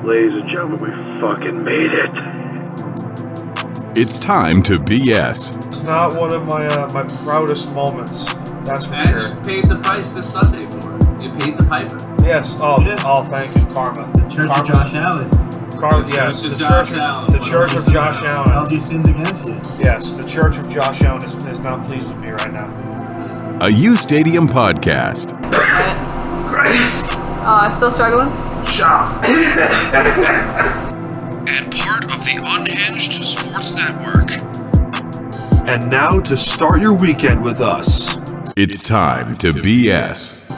Ladies and gentlemen, we fucking made it. It's time to BS. It's not one of my proudest moments. That's for sure. And you paid the price this Sunday for it. You paid the piper. Yes. Oh, thank you, Karma. The Church of Josh Allen. Yes, the Church of Josh Allen. LG sins against you. Yes, the Church of Josh Allen is not pleased with me right now. A UStadium podcast. Grace! Still struggling? Shop! And part of the Unhinged Sports Network. And now to start your weekend with us. It's time to BS.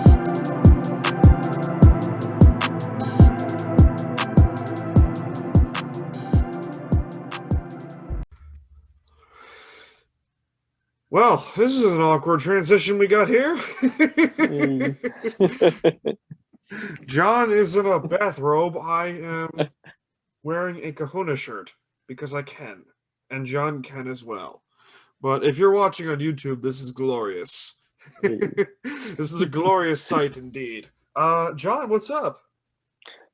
Well, this is an awkward transition we got here. John is in a bathrobe. I am wearing a kahuna shirt because I can. And John can as well. But if you're watching on YouTube, this is glorious. This is a glorious sight indeed. John, what's up?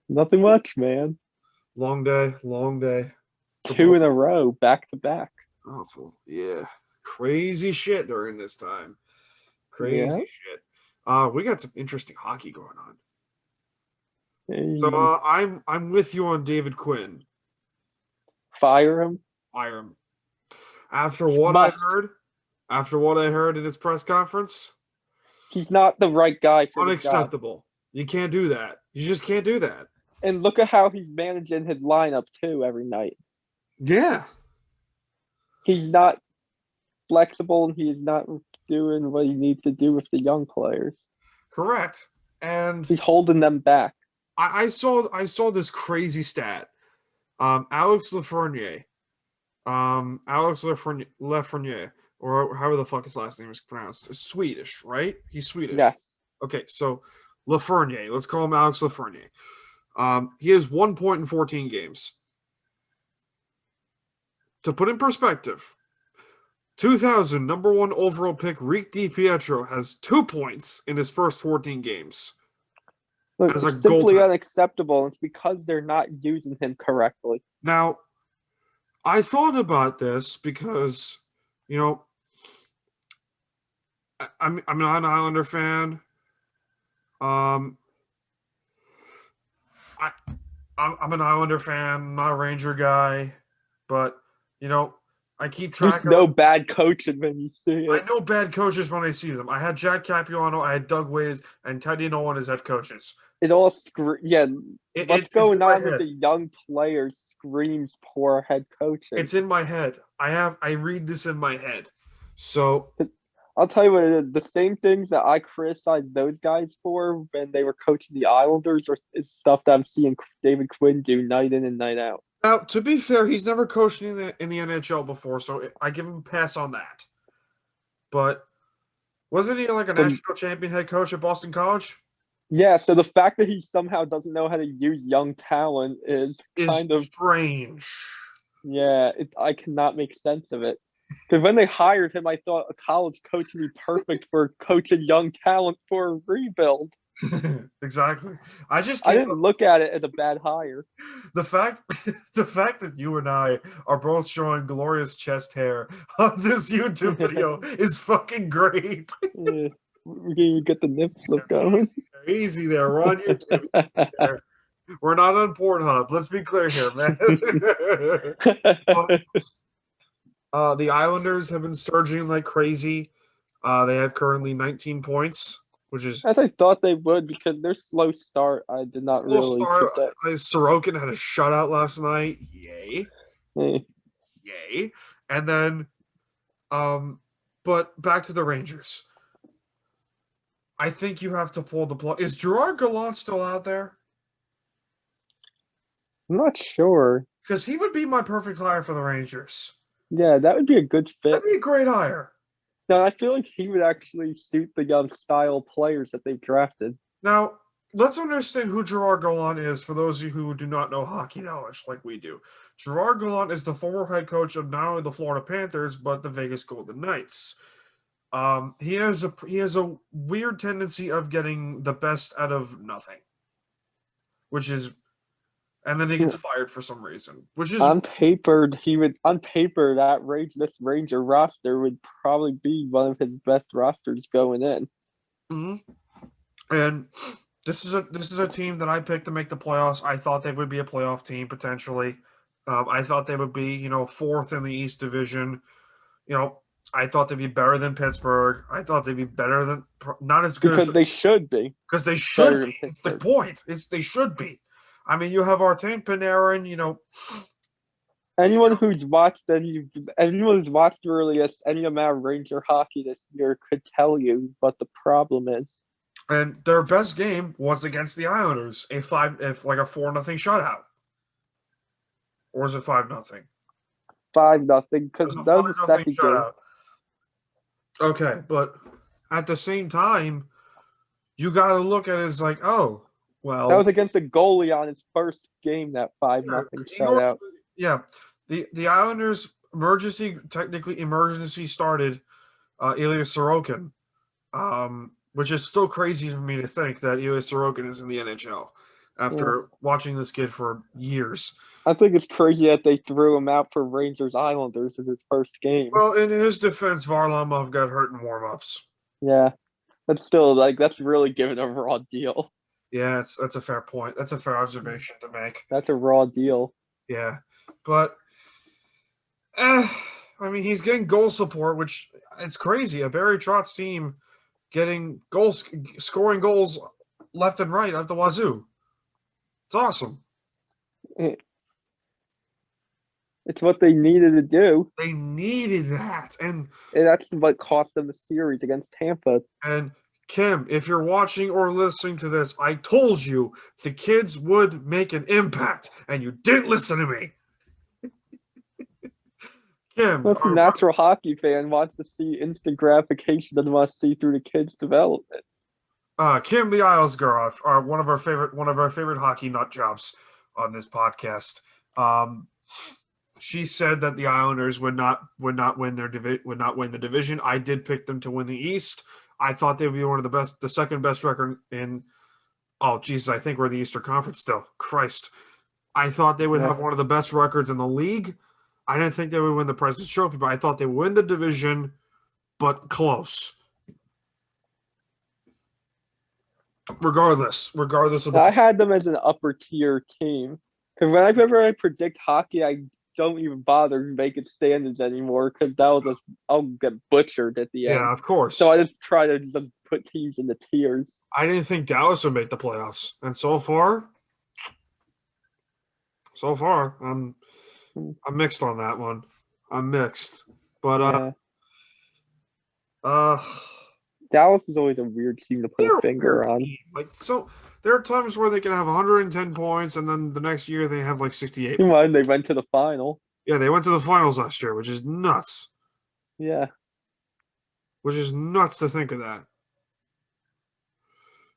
Nothing much, man. Long day. 2 in a row, back to back. Awful. Yeah. Crazy shit during this time. Crazy shit. We got some interesting hockey going on. So I'm with you on David Quinn. Fire him. After what I heard in his press conference, he's not the right guy for unacceptable. The job. You can't do that. You just can't do that. And look at how he's managing his lineup too every night. Yeah. He's not flexible and he's not doing what he needs to do with the young players. Correct. And he's holding them back. I saw this crazy stat. Alex Lafreniere, or however the fuck his last name is pronounced, is Swedish, right? He's Swedish. Yeah. Okay, so Lafreniere, let's call him Alex Lafreniere. He has 1 point in 14 games. To put in perspective, 2000 number 1 overall pick Rick DiPietro has 2 points in his first 14 games. Look, it's simply unacceptable. It's because they're not using him correctly. Now, I thought about this because, I'm not an Islander fan. I'm an Islander fan, I'm not a Ranger guy, but I keep track There's no bad coaching when you see it. I know bad coaches when I see them. I had Jack Capuano, I had Doug Ways, and Teddy Nolan as head coaches. It all what's going on with the young players screams poor head coaching. It's in my head. I read this in my head. So I'll tell you what it is. The same things that I criticized those guys for when they were coaching the Islanders is stuff that I'm seeing David Quinn do night in and night out. Now, to be fair, he's never coached in the NHL before, so I give him a pass on that. But wasn't he like a national champion head coach at Boston College? Yeah, so the fact that he somehow doesn't know how to use young talent is kind of strange. Yeah, I cannot make sense of it. Because when they hired him, I thought a college coach would be perfect for coaching young talent for a rebuild. Exactly. I didn't look at it as a bad hire. The fact that you and I are both showing glorious chest hair on this YouTube video is fucking great. Yeah, we can even get the nip slip going. Easy there. We're on YouTube. We're not on Pornhub. Let's be clear here, man. The Islanders have been surging like crazy. They have currently 19 points, which is as I thought they would because their slow start. I did not really. Sorokin had a shutout last night. Yay! Yay! And then, but back to the Rangers. I think you have to pull the plug. Is Gerard Gallant still out there? I'm not sure. Because he would be my perfect hire for the Rangers. Yeah, that would be a good fit. That'd be a great hire. No, I feel like he would actually suit the young style players that they've drafted. Now, let's understand who Gerard Gallant is for those of you who do not know hockey knowledge like we do. Gerard Gallant is the former head coach of not only the Florida Panthers, but the Vegas Golden Knights. He has a weird tendency of getting the best out of nothing, which is and then he gets fired for some reason, which is On paper, this Ranger roster would probably be one of his best rosters going in. Mhm. And this is a team that I picked to make the playoffs. I thought they would be a playoff team potentially. I thought they would be, fourth in the East Division. I thought they'd be better than Pittsburgh. I thought they'd be better than not as good Because they should be. because they better should than be. It's the Pittsburgh. point. They should be. I mean, you have Artane Panarin. Anyone who's watched really any amount of Ranger hockey this year could tell you what the problem is. And their best game was against the Islanders, a 4-0 shutout. Or is it 5-0? 5-0, because It was a that was the 5-0 second game. shutout. Okay, but at the same time, you got to look at it as like, oh, well. That was against the goalie on his first game, that 5-0 shutout. Yeah, the Islanders technically emergency started Ilya Sorokin, which is still crazy for me to think that Ilya Sorokin is in the NHL after watching this kid for years. I think it's crazy that they threw him out for Rangers Islanders as his first game. Well, in his defense, Varlamov got hurt in warm-ups. Yeah, that's still that's really giving a raw deal. Yeah, that's a fair point. That's a fair observation to make. That's a raw deal. Yeah, but I mean, he's getting goal support, which it's crazy. A Barry Trotz team getting goals, scoring goals left and right at the wazoo. It's awesome. It's what they needed to do. They needed that, and that's what cost them the series against Tampa. And Kim, if you're watching or listening to this, I told you the kids would make an impact, and you didn't listen to me. Kim, That's a natural hockey fan wants to see instant gratification, doesn't want to see through the kids' development. Kim the Isles girl, are one of our favorite hockey nut jobs on this podcast. She said that the Islanders would not win the division. I did pick them to win the East. I thought they would be one of the second best record in. Oh Jesus, I think we're the Eastern Conference still. Christ, I thought they would have one of the best records in the league. I didn't think they would win the President's Trophy, but I thought they would win the division, but close. Regardless of I had them as an upper tier team because whenever I predict hockey, I don't even bother making standards anymore because I'll get butchered at the end. Yeah, of course. So I just try to just put teams in the tiers. I didn't think Dallas would make the playoffs, and so far, I'm mixed on that one. I'm mixed, but Dallas is always a weird team to put a finger on. So there are times where they can have 110 points, and then the next year they have 68. Well, they went to the final. Yeah, they went to the finals last year, which is nuts. Yeah. Which is nuts to think of that.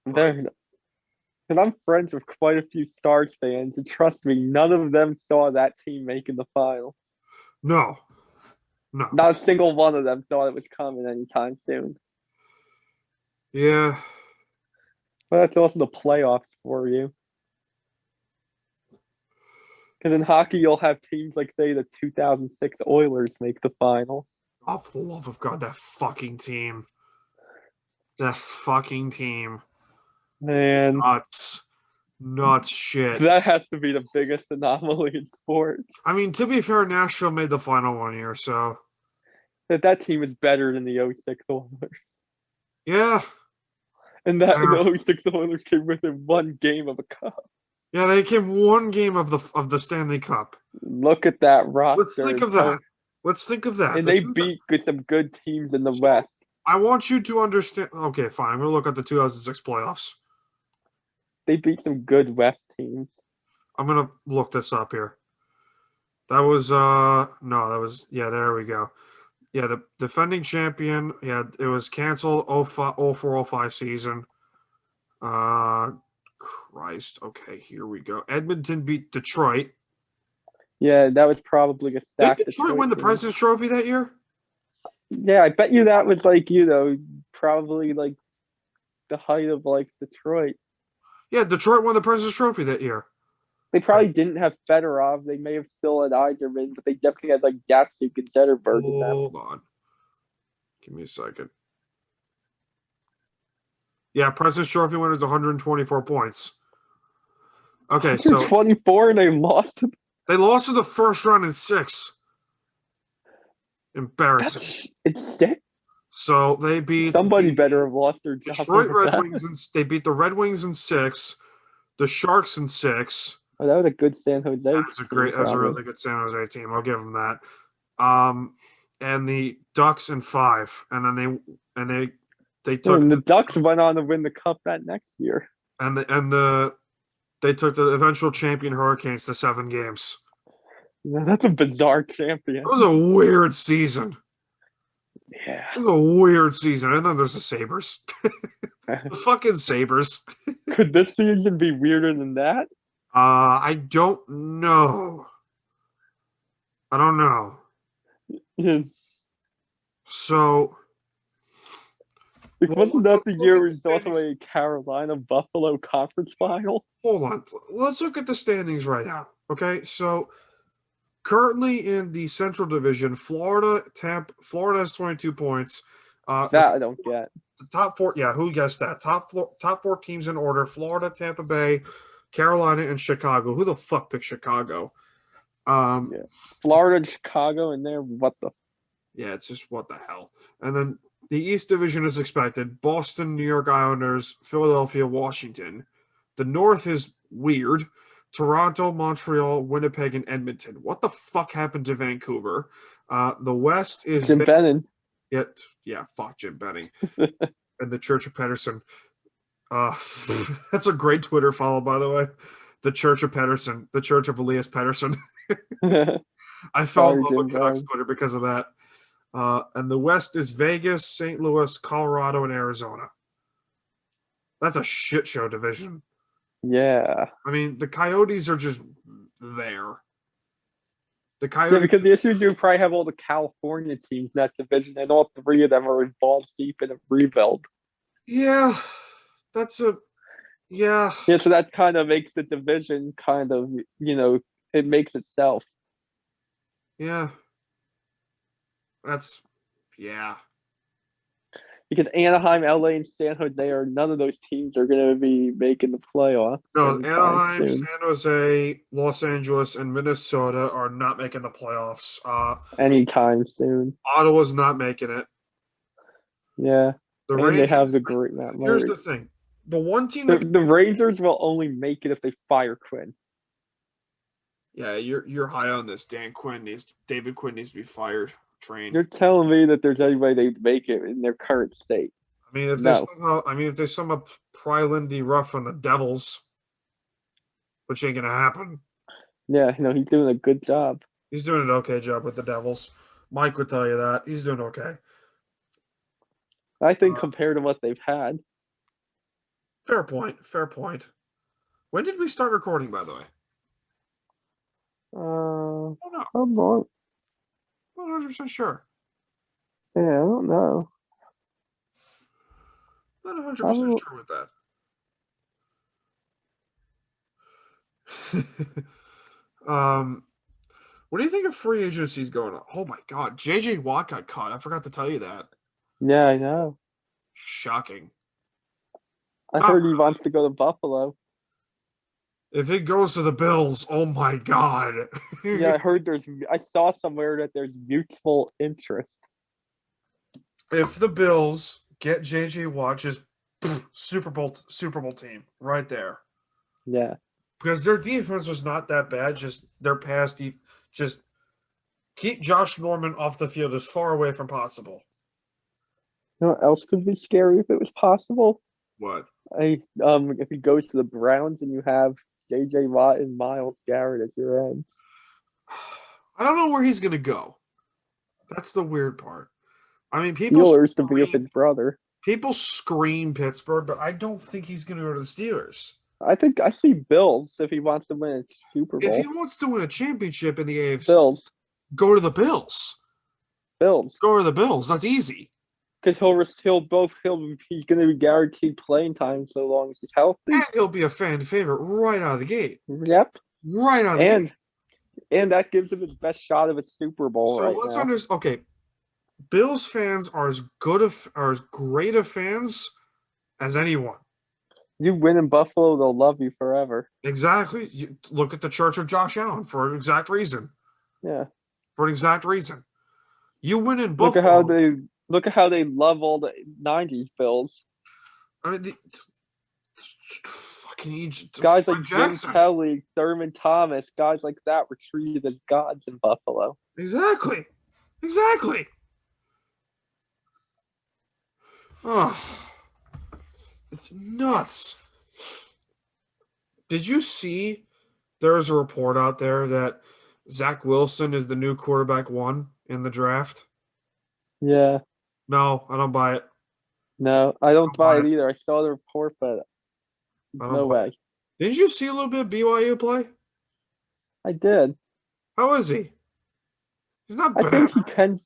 And I'm friends with quite a few Stars fans, and trust me, none of them saw that team making the final. No. Not a single one of them thought it was coming anytime soon. Yeah. But that's also the playoffs for you. Because in hockey, you'll have teams like, say, the 2006 Oilers make the finals. Oh, for the love of God, that fucking team. That fucking team. Man. Nuts shit. That has to be the biggest anomaly in sports. I mean, to be fair, Nashville made the final one year, so. That team is better than the 06 Oilers. Yeah. And the 06 Oilers came within one game of a cup. Yeah, they came one game of the Stanley Cup. Look at that roster. Let's think of that. And they beat some good teams in the West. I want you to understand. Okay, fine. We'll look at the 2006 playoffs. They beat some good West teams. I'm going to look this up here. There we go. Yeah, the defending champion. Yeah, it was canceled 04-05 season. Christ. Okay, here we go. Edmonton beat Detroit. Yeah, that was probably a stack. Did Detroit win the President's Trophy that year? Yeah, I bet you that was probably the height of Detroit. Yeah, Detroit won the President's Trophy that year. They probably didn't have Fedorov. They may have still had Eiserman, but they definitely had like Datsuk and Zetterberg in them. Hold on. Give me a second. Yeah, President's Trophy winners 124 points. Okay, so 24 and they lost. they lost in the first round in 6. Embarrassing. It's sick. So they beat Somebody the better have lost their job. Detroit over Red that. Wings. They beat the Red Wings in 6, the Sharks in 6. Oh, that was a good San Jose. That's a really good San Jose team. I'll give them that. And the Ducks in 5, and then they took And the Ducks went on to win the cup that next year. They took the eventual champion Hurricanes to 7 games. Yeah, that's a bizarre champion. It was a weird season. Yeah. It was a weird season. And then there's the Sabres. The fucking Sabres. Could this season be weirder than that? I don't know. Yeah. So Wasn't that the year it was also a Carolina Buffalo conference final? hold on. Let's look at the standings right now. Okay, so currently in the Central Division, Florida has 22 points. That I don't get. The top 4, yeah, who guessed that? Top 4 teams in order: Florida, Tampa Bay, Carolina, and Chicago. Who the fuck picked Chicago? Florida, Chicago, and there. What the? Yeah, it's just what the hell. And then the East Division is expected: Boston, New York Islanders, Philadelphia, Washington. The North is weird: Toronto, Montreal, Winnipeg, and Edmonton. What the fuck happened to Vancouver? The West is Jim Benning. Yeah, fuck Jim Benning. And the Church of Pedersen. That's a great Twitter follow, by the way. The Church of Pedersen. The Church of Elias Pedersen. I fell in love with Canucks Twitter because of that. And the West is Vegas, St. Louis, Colorado, and Arizona. That's a shit show division. Yeah. I mean, the Coyotes are just there. The Yeah, Coyotes. because the issue is you probably have all the California teams in that division, and all 3 of them are involved deep in a rebuild. Yeah, yeah. Yeah, so that kind of makes the division kind of, it makes itself. Yeah. Yeah. Because Anaheim, LA, and San Jose none of those teams are going to be making the playoffs. No, anytime Anaheim, soon. San Jose, Los Angeles, and Minnesota are not making the playoffs. Anytime soon. Ottawa's not making it. Yeah. The And Rangers, they have the great Matt here's Murray. the thing. The one team The that Rangers will only make it if they fire Quinn. yeah, you're high on this. David Quinn needs to be fired. Trained. You're telling me that there's any way they'd make it in their current state. I mean, if they somehow pry Lindy Ruff from the Devils, which ain't gonna happen. Yeah, he's doing a good job. He's doing an okay job with the Devils. Mike would tell you that. He's doing okay. I think compared to what they've had. Fair point. When did we start recording, by the way? Oh no. I'm I'm not 100% sure. Yeah, I don't know. Not 100% sure with that. What do you think of free agencies going on? Oh my God, JJ Watt got cut. I forgot to tell you that. Yeah, I know. Shocking. I heard he wants to go to Buffalo. If it goes to the Bills, oh my God. Yeah, I saw somewhere that there's mutual interest. If the Bills get JJ Watt, just Super Bowl team right there. Yeah. Because their defense was not that bad, just their pass just keep Josh Norman off the field as far away from possible. You know what else could be scary if it was possible? What? If he goes to the Browns and you have JJ Watt and Myles Garrett at your end. I don't know where he's going to go. That's the weird part. I mean, people Steelers to be with his brother. People scream Pittsburgh, but I don't think he's going to go to the Steelers. I see Bills if he wants to win a Super Bowl. If he wants to win a championship in the AFC, Bills. Go to the Bills. Go to the Bills. That's easy. Because he's going to be guaranteed playing time so long as he's healthy. And he'll be a fan favorite right out of the gate. Yep. Right on the game. And that gives him his best shot of a Super Bowl So right let's now. understand. Okay, Bills fans are as great of fans as anyone. You win in Buffalo, they'll love you forever. Exactly. You look at the Church of Josh Allen for an exact reason. Yeah. For an exact reason. You win in Look Buffalo. at how they love all the '90s Bills. I mean, fucking Egypt. Guys like Jim Jackson. Kelly, Thurman Thomas, guys like that were treated as gods in Buffalo. Exactly. Oh, it's nuts. Did you see there's a report out there that Zach Wilson is the new quarterback 1 in the draft? Yeah. No, I don't buy it. No, I don't buy it either. I saw the report, but no way. Didn't you see a little bit of BYU play? I did. How is he? He's not I bad. think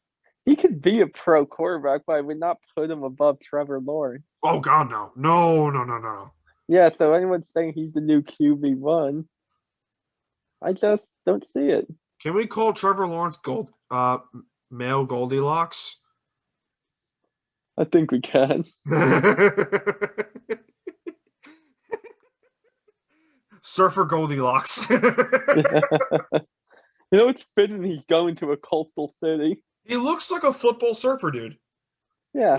he could be a pro quarterback, but I would not put him above Trevor Lawrence. Oh, God, no. No. Yeah, so anyone saying he's the new QB1, I just don't see it. Can we call Trevor Lawrence male Goldilocks? I think we can. Surfer Goldilocks. You know, it's fitting he's going to a coastal city. He looks like a football surfer, dude. Yeah.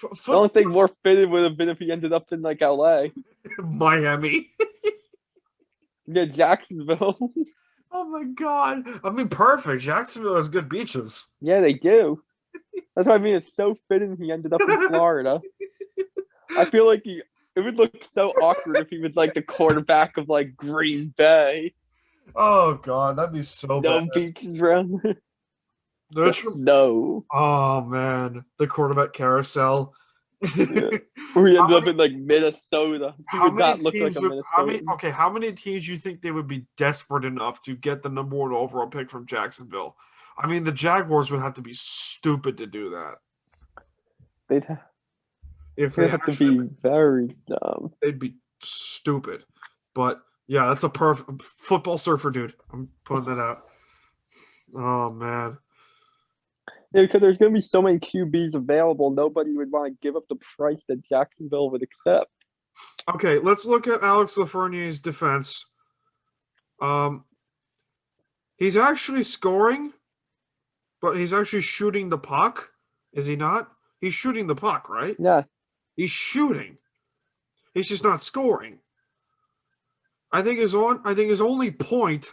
The only thing more fitted would have been if he ended up in like LA. Miami. Yeah, Jacksonville. Oh my God. I mean, perfect. Jacksonville has good beaches. Yeah, they do. That's what I mean. It's so fitting he ended up in Florida. I feel like it would look so awkward if he was like the quarterback of like Green Bay. Oh God, that'd be so bad. No beaches around there. No. Oh man, the quarterback carousel. Yeah. Or he ended up in like Minnesota. He would not look like a Minnesota. How many teams do you think they would be desperate enough to get the number 1 overall pick from Jacksonville? I mean, the Jaguars would have to be stupid to do that. They'd have to be very dumb. They'd be stupid. But yeah, that's a perfect football surfer, dude. I'm putting that out. Oh man. Yeah, because there's going to be so many QBs available, nobody would want to give up the price that Jacksonville would accept. Okay, let's look at Alex Lafreniere's defense. He's actually scoring, but he's actually shooting the puck. Is he not? He's shooting the puck, right? Yeah. He's shooting. He's just not scoring. I think his only point.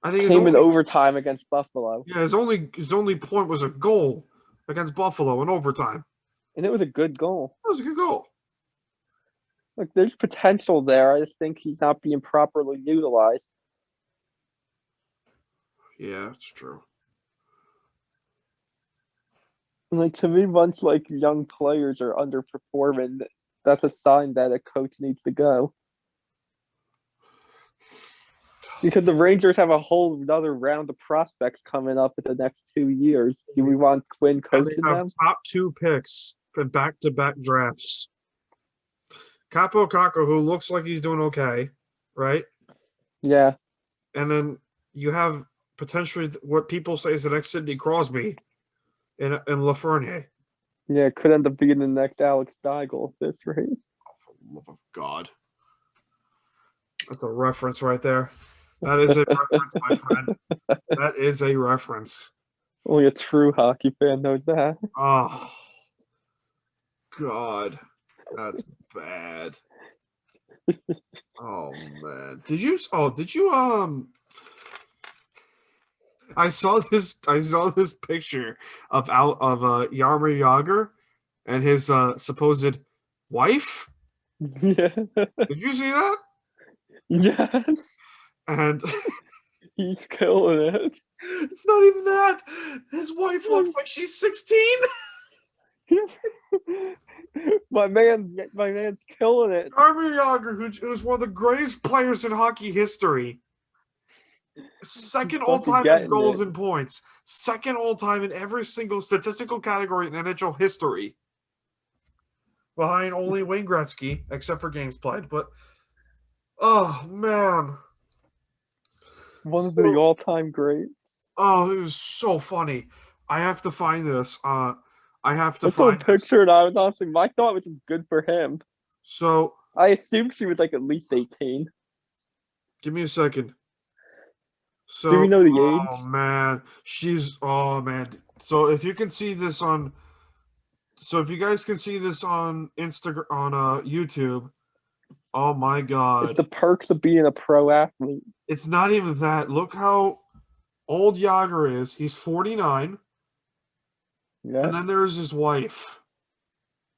Came in overtime against Buffalo. Yeah, his only point was a goal against Buffalo in overtime. And it was a good goal. That was a good goal. Look, there's potential there. I just think he's not being properly utilized. Yeah, that's true. Like, to me, once like young players are underperforming, that's a sign that a coach needs to go. Because the Rangers have a whole another round of prospects coming up in the next 2 years. Do we want Quinn coaching them? Top 2 picks for back-to-back drafts. Capo Caco, who looks like he's doing okay, right? Yeah. And then you have potentially what people say is the next Sidney Crosby in Lafreniere. Yeah, it could end up being the next Alex Steigel at this rate. Oh, for the love of God. That's a reference right there. That is a reference, my friend. That is a reference. Only a true hockey fan knows that. Oh, God. That's bad. Oh, man. Did you I saw this picture of Jaromir Jagr and his supposed wife. Yeah. Did you see that? Yes. And he's killing it. It's not even that. His wife looks like she's 16. My man's killing it. Jaromir Jagr, who's one of the greatest players in hockey history. Second all-time in goals and points. Second all-time in every single statistical category in NHL history. Behind only Wayne Gretzky, except for games played. But, oh, man. One of the all-time greats. Oh, it was so funny. I have to find this. I have to I saw a find this. picture and I was honestly, my thought was good for him. So, I assumed she was like at least 18. give me a second. So, Do we know the oh age? man, oh man. So if you can see this on, so if you guys can see this on Instagram, on YouTube, oh my It's God. the perks of being a pro athlete. It's not even that. Look how old Yager is. He's 49. Yeah. And then there's his wife.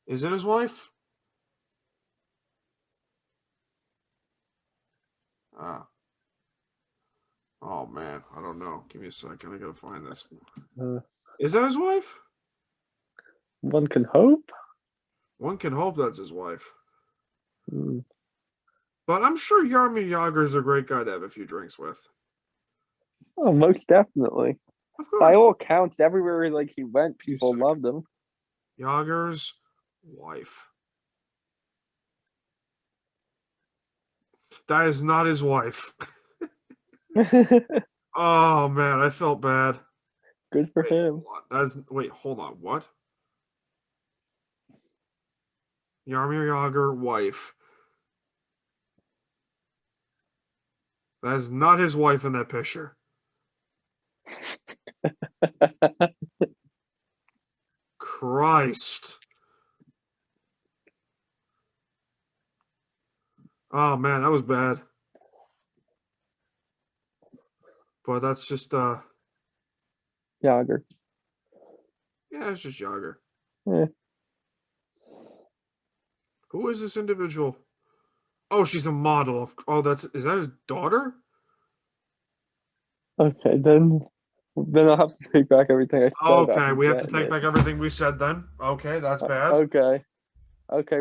Is it his wife? Oh man, I don't know. Give me a second. I gotta find this. Is that his wife? One can hope. One can hope that's his wife. Mm. But I'm sure Yarmir Yager's a great guy to have a few drinks with. Oh, most definitely. Of course. By all accounts, everywhere like he went, people Second. loved him. Yager's wife. That is not his wife. Oh man, I felt bad. Good for him. Hold on. What? Yarmir Yager, wife. That is not his wife in that picture. Christ. Oh man, that was bad. But that's just Yager. yeah, it's just Yager. Yeah. Who is this individual? Oh, she's a model. Oh, is that his daughter? Okay, then I'll have to take back everything I said. Okay, we have to take back everything we said then. Okay, that's bad. Okay. Okay,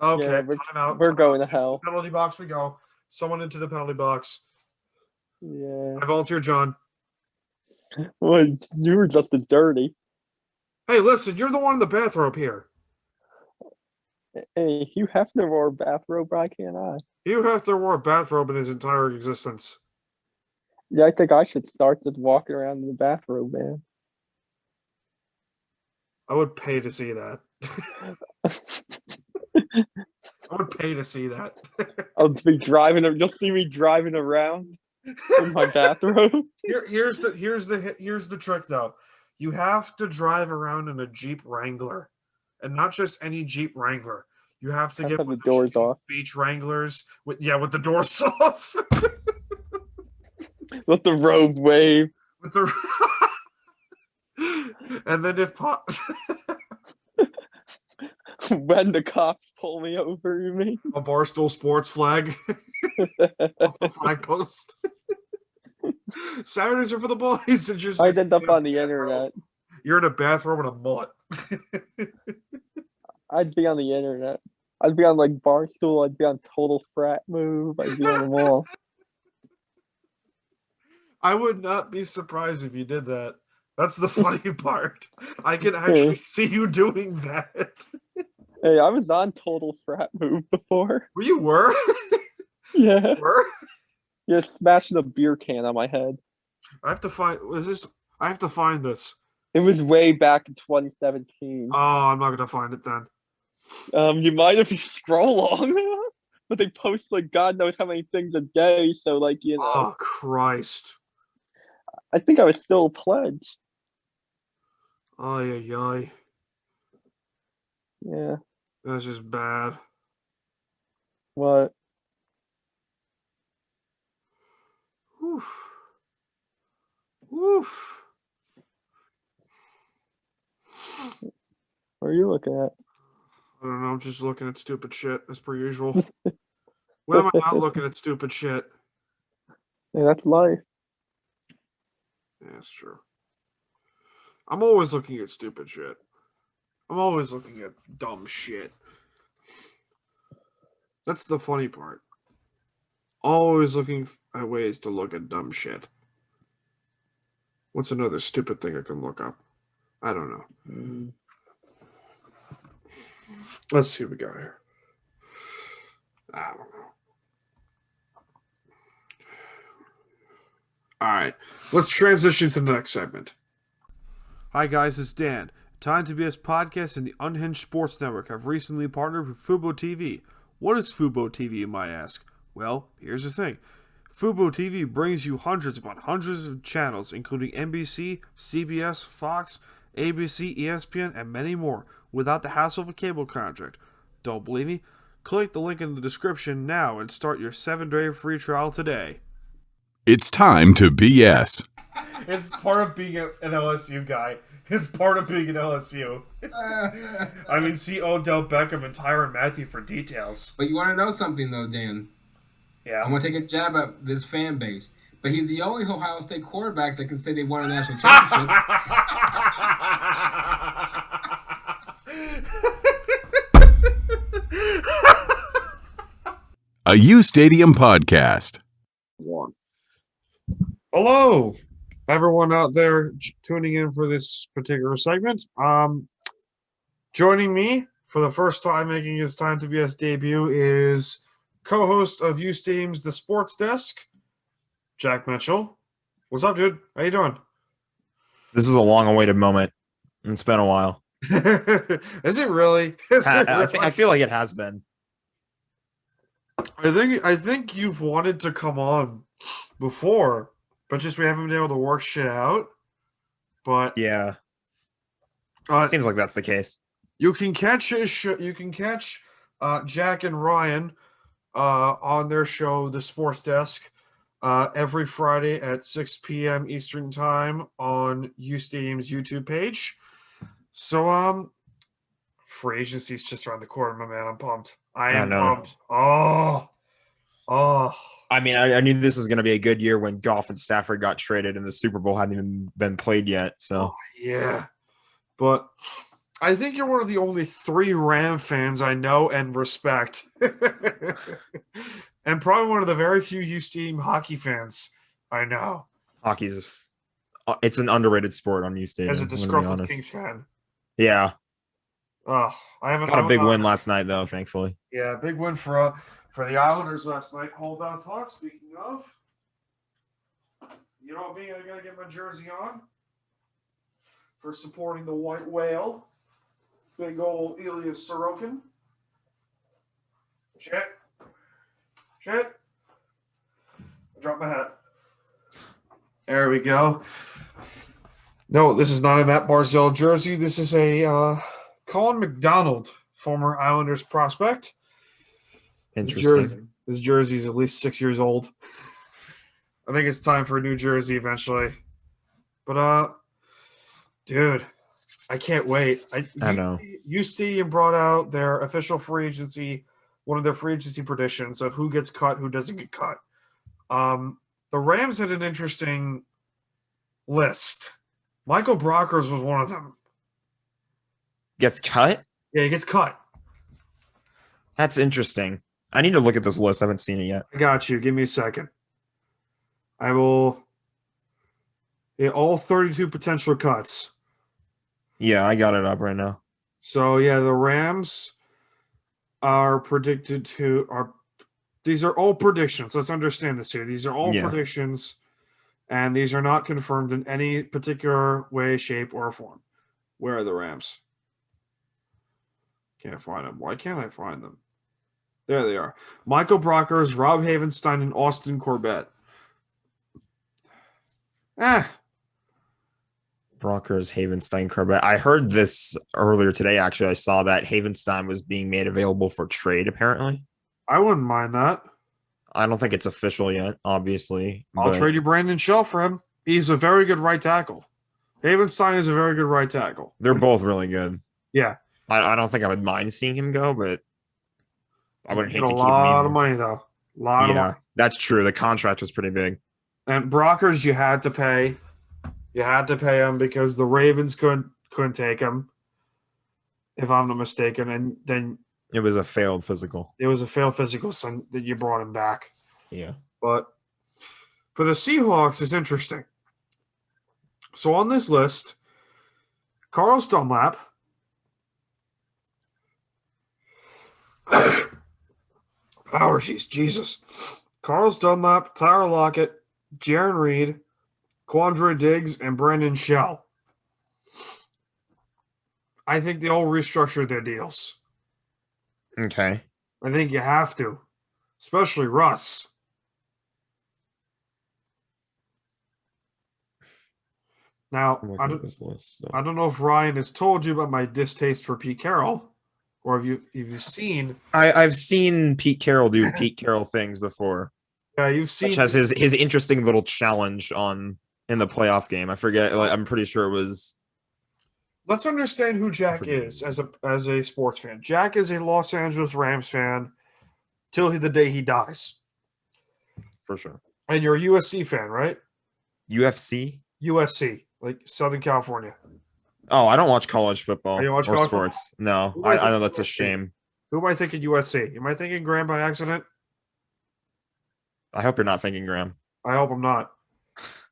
Yeah, time out. We're Time going out. to hell. Penalty box we go. Someone into the penalty box. Yeah. I volunteer, John. Well, you were just a dirty. Hey, listen, you're the one in the bathrobe here. Hey, Hugh Hefner wore a bathrobe, why can't I? Hugh Hefner wore a bathrobe in his entire existence. Yeah, I think I should start just walking around in the bathrobe, man. I would pay to see that. I would pay to see that. I'll just be driving. You'll see me driving around in my bathrobe. Here's the trick though. You have to drive around in a Jeep Wrangler, and not just any Jeep Wrangler. You have to get the doors off. Beach Wranglers with the doors off. Let the robe wave. With the and then when the cops pull me over, you mean? A Barstool Sports flag off the flag post. Saturdays are for the boys. And just I'd end up on the internet. You're in a bathrobe and a mullet. I'd be on the internet. I'd be on like Barstool. I'd be on Total Frat Move. I'd be on them all. I would not be surprised if you did that. That's the funny part. I can actually see you doing that. Hey, I was on Total Frat Move before. You were? Yeah. You were? Yeah, smashing a beer can on my head. I have to find this. It was way back in 2017. Oh, I'm not gonna find it then. You might if you scroll long, but they post like God knows how many things a day. So like Oh Christ! I think I was still pledged. Ay. Yeah. That's just bad. What? Woof. What are you looking at? I don't know. I'm just looking at stupid shit as per usual. When am I not looking at stupid shit? Yeah, that's life. Yeah, that's true. I'm always looking at stupid shit. I'm always looking at dumb shit. That's the funny part. Always looking at ways to look at dumb shit. What's another stupid thing I can look up? I don't know. Let's see what we got here. I don't know. All right, let's transition to the next segment. Hi guys, it's Dan. Time to BS Podcast and the Unhinged Sports Network have recently partnered with Fubo TV. What is Fubo TV, you might ask? Well, here's the thing. Fubo TV brings you hundreds upon hundreds of channels, including NBC, CBS, Fox, ABC, ESPN, and many more, without the hassle of a cable contract. Don't believe me? Click the link in the description now and start your 7-day free trial today. It's time to BS. It's part of being an LSU guy. It's part of being an LSU. I mean, see Odell Beckham and Tyrann Mathieu for details. But you want to know something, though, Dan? Yeah. I'm going to take a jab at this fan base. But he's the only Ohio State quarterback that can say they won a national championship. A UStadium podcast. Hello, everyone out there tuning in for this particular segment. Joining me for the first time making his Time to BS debut is co-host of UStadium's The Sports Desk, Jack Mitchell. What's up, dude? How you doing? This is a long-awaited moment. It's been a while. Is it really? I feel like it has been. I think you've wanted to come on before, but just we haven't been able to work shit out. But Yeah, seems like that's the case. you can catch his show. You can catch Jack and Ryan on their show, The Sports Desk, every Friday at 6 p.m. Eastern Time on UStadium's YouTube page. So, free agency's just around the corner, my man. I'm pumped. I am pumped. Oh. I mean, I knew this was going to be a good year when Goff and Stafford got traded and the Super Bowl hadn't even been played yet. So yeah. But I think you're one of the only 3 Ram fans I know and respect. And probably one of the very few UStadium hockey fans I know. hockey's it's an underrated sport on UStadium. As a I'm gonna be disgruntled honest. Kings fan. Yeah, I haven't got a big win last night though, thankfully. Yeah, big win for the Islanders last night. Hold on thought. Speaking of, you know me, I gotta get my jersey on for supporting the White Whale. Big old Ilya Sorokin. Shit. I dropped my hat. There we go. No, this is not a Matt Barzell jersey. This is a Colin McDonald, former Islanders prospect. Interesting. This jersey is at least 6 years old. I think it's time for a new jersey eventually. But dude, I can't wait. I know. UStadium brought out their official free agency, one of their free agency predictions of who gets cut, who doesn't get cut. The Rams had an interesting list. Michael Brockers was one of them. Gets cut? Yeah, he gets cut. That's interesting. I need to look at this list. I haven't seen it yet. I got you. Give me a second. I will. Yeah, all 32 potential cuts. Yeah, I got it up right now. So yeah, the Rams are predicted to these are all predictions. Let's understand this here. These are all predictions, and these are not confirmed in any particular way, shape, or form. Where are the Rams? Can't find them. Why can't I find them? There they are. Michael Brockers, Rob Havenstein, and Austin Corbett. Brockers, Havenstein, Corbett. I heard this earlier today, actually. I saw that Havenstein was being made available for trade, apparently. I wouldn't mind that. I don't think it's official yet, obviously. I'll trade you Brandon Shell for him. He's a very good right tackle. Havenstein is a very good right tackle. They're both really good. Yeah. I don't think I would mind seeing him go, but I wouldn't hate to keep him. A lot of money, though. A lot of money. That's true. The contract was pretty big. And Brockers, you had to pay. You had to pay him because the Ravens couldn't take him, if I'm not mistaken. And then it was a failed physical. It was a failed physical, so that you brought him back. Yeah. But for the Seahawks, it's interesting. So on this list, Carlos Dunlap, allergies, Jesus. Carlos Dunlap, Tyler Lockett, Jaron Reed, Quandre Diggs, and Brandon Shell. I think they all restructured their deals. Okay. I think you have to, especially Russ. Now, I don't know if Ryan has told you about my distaste for Pete Carroll, or have you seen? I've seen Pete Carroll do Pete Carroll things before. Yeah, you've seen. Which has his interesting little challenge in the playoff game. I forget. Like, I'm pretty sure it was. Let's understand who Jack is as a sports fan. Jack is a Los Angeles Rams fan till the day he dies. For sure. And you're a USC fan, right? UFC? USC, like Southern California. Oh, I don't watch college football watch or college sports. football? No, I know that's a shame. Who am I thinking USC? Am I thinking Graham by accident? I hope you're not thinking Graham. I hope I'm not.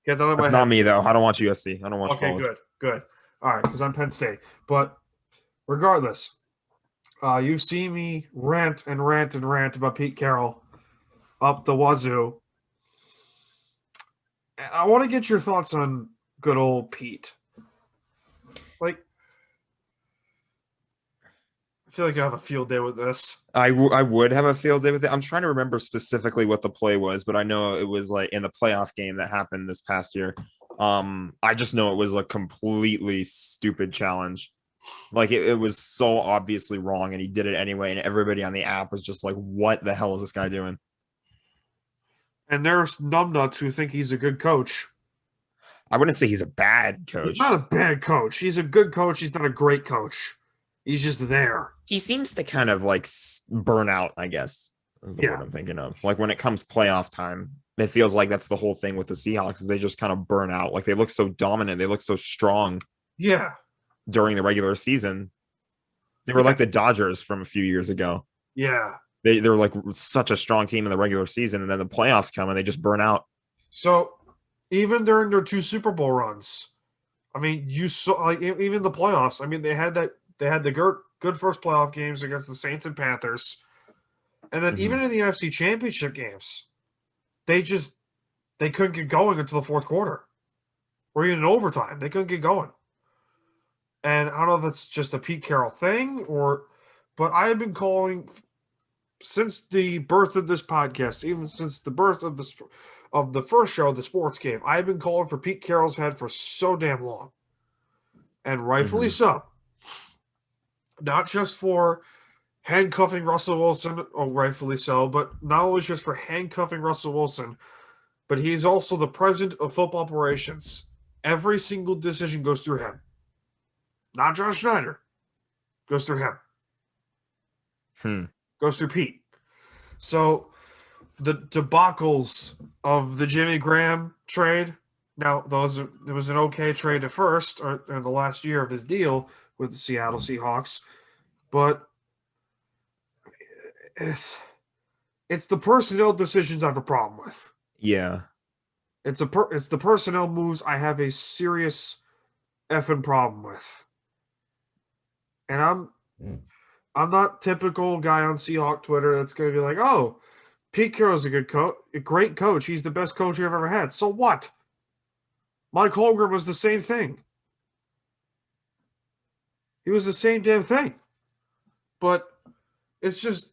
Get that out of my It's head. not me, though. I don't watch USC. I don't watch college. Okay, good. All right, because I'm Penn State. But regardless, you've seen me rant about Pete Carroll up the wazoo. And I want to get your thoughts on good old Pete. Like, I feel like I have a field day with this. I would have a field day with it. I'm trying to remember specifically what the play was, but I know it was like in the playoff game that happened this past year. I just know it was a completely stupid challenge. Like it was so obviously wrong, and he did it anyway, and everybody on the app was just like, what the hell is this guy doing? And there's numbnuts who think he's a good coach. I wouldn't say he's a bad coach. He's not a bad coach. He's a good coach. He's not a great coach. He's just there. He seems to kind of like burn out, I guess, is the word I'm thinking of. Like when it comes playoff time, it feels like that's the whole thing with the Seahawks is they just kind of burn out. Like they look so dominant. They look so strong. Yeah. During the regular season. They were like the Dodgers from a few years ago. Yeah. They were like such a strong team in the regular season, and then the playoffs come and they just burn out. So even during their 2 Super Bowl runs, I mean, you saw like even the playoffs. I mean, they had the good first playoff games against the Saints and Panthers, and then even in the NFC Championship games, they couldn't get going until the fourth quarter, or even in overtime. They couldn't get going. And I don't know if that's just a Pete Carroll thing, but I have been calling since the birth of this podcast, even since the birth of the first show, the sports game. I've been calling for Pete Carroll's head for so damn long, and rightfully so. Not just for handcuffing Russell Wilson, rightfully so, but not only just for handcuffing Russell Wilson, but he's also the president of football operations. Every single decision goes through him. Not John Schneider. Goes through him. Goes through Pete. So the debacles of the Jimmy Graham trade, now it was an okay trade at first, or in the last year of his deal with the Seattle Seahawks, but it's the personnel decisions I have a problem with. Yeah. It's the personnel moves I have a serious effing problem with. And I'm not typical guy on Seahawk Twitter that's going to be like, oh, Pete Carroll's a great coach. He's the best coach you've ever had. So what? Mike Holmgren was the same thing. He was the same damn thing. But it's just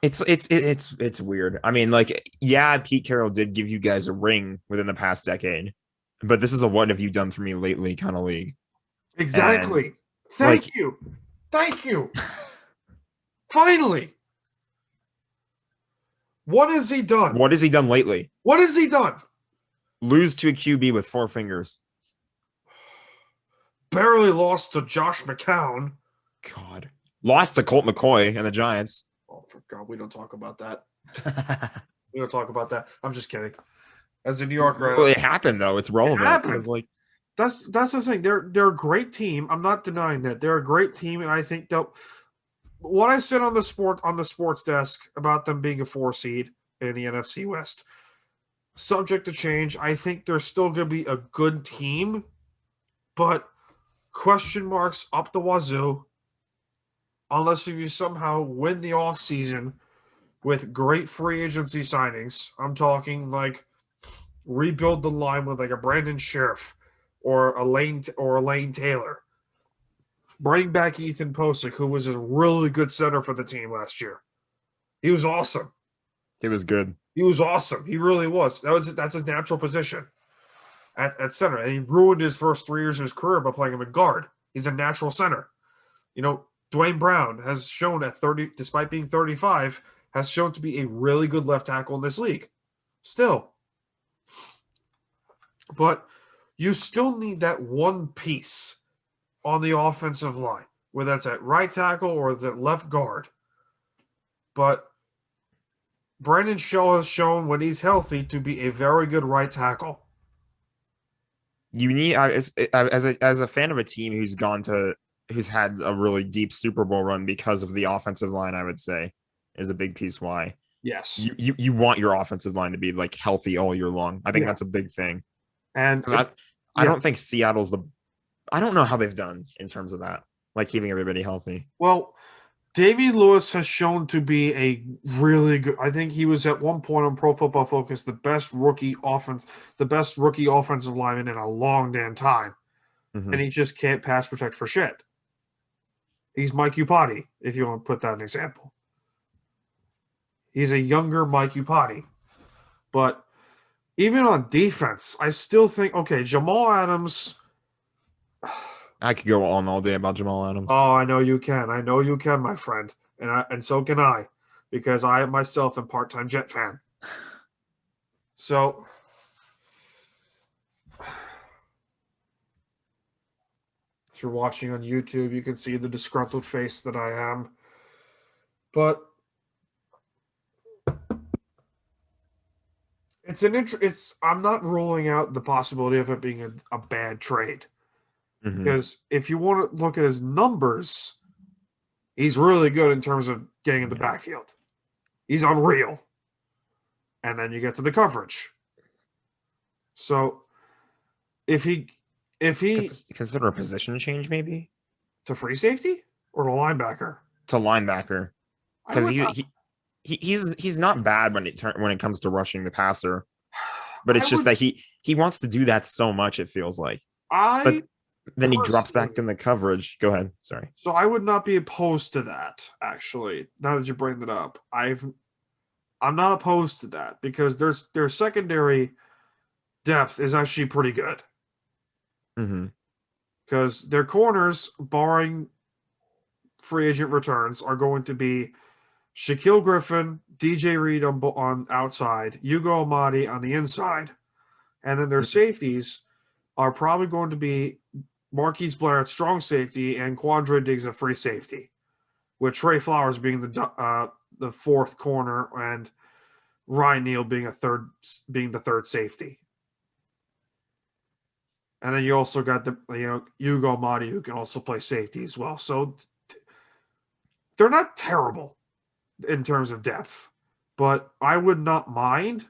it's weird. I mean, like, yeah, Pete Carroll did give you guys a ring within the past decade, but this is a what have you done for me lately kind of league. Exactly. And, Thank you. Finally. What has he done? What has he done lately? What has he done? Lose to a QB with 4 fingers. Barely lost to Josh McCown. God. Lost to Colt McCoy and the Giants. Oh, for God, we don't talk about that. We don't talk about that. I'm just kidding. As a New Yorker, well, it happened though. It's relevant. It happened. It's like that's the thing. They're a great team. I'm not denying that they're a great team, and I think they'll. What I said on the sports desk about them being a 4 seed in the NFC West, subject to change. I think they're still going to be a good team, but question marks up the wazoo. Unless if you somehow win the offseason with great free agency signings. I'm talking like rebuild the line with like a Brandon Sheriff or a Lane Taylor. Bring back Ethan Posick, who was a really good center for the team last year. He was awesome. He was good. He was awesome. He really was. That's his natural position at center. And he ruined his first 3 years of his career by playing him at guard. He's a natural center. You know, Dwayne Brown has shown at 30, despite being 35, has shown to be a really good left tackle in this league. Still. But you still need that one piece on the offensive line, whether that's at right tackle or the left guard. But Brandon Shaw has shown when he's healthy to be a very good right tackle. You need as a fan of a team who's had a really deep Super Bowl run because of the offensive line, I would say, is a big piece why. Yes. You want your offensive line to be like healthy all year long. I think that's a big thing. And I don't think Seattle's I don't know how they've done in terms of that, like keeping everybody healthy. Well, Damian Lewis has shown to be a really good. I think he was at one point on Pro Football Focus the best rookie offensive lineman in a long damn time, and he just can't pass protect for shit. He's Mike Upati, if you want to put that in an example. He's a younger Mike Upati, but even on defense, I still think Jamal Adams. I could go on all day about Jamal Adams. Oh, I know you can. I know you can, my friend. And so can I, because I myself am part-time Jet fan. So if you're watching on YouTube, you can see the disgruntled face that I am. But I'm not ruling out the possibility of it being a bad trade. Because if you want to look at his numbers, he's really good in terms of getting in the backfield. He's unreal. And then you get to the coverage. So if he consider a position change maybe to free safety or to linebacker? To linebacker. Because he's not bad when it comes to rushing the passer. But it's just that he wants to do that so much, it feels like. But then he drops back in the coverage. Go ahead. Sorry. So I would not be opposed to that, actually. Now that you bring that up, I'm not opposed to that because their secondary depth is actually pretty good. Because their corners, barring free agent returns, are going to be Shaquille Griffin, DJ Reed on outside, Hugo Amadi on the inside, and then their safeties are probably going to be Marquise Blair at strong safety and Quandre Diggs at free safety, with Trey Flowers being the fourth corner and Ryan Neal being the third safety. And then you also got Hugo Amadi, who can also play safety as well. So they're not terrible in terms of depth, but I would not mind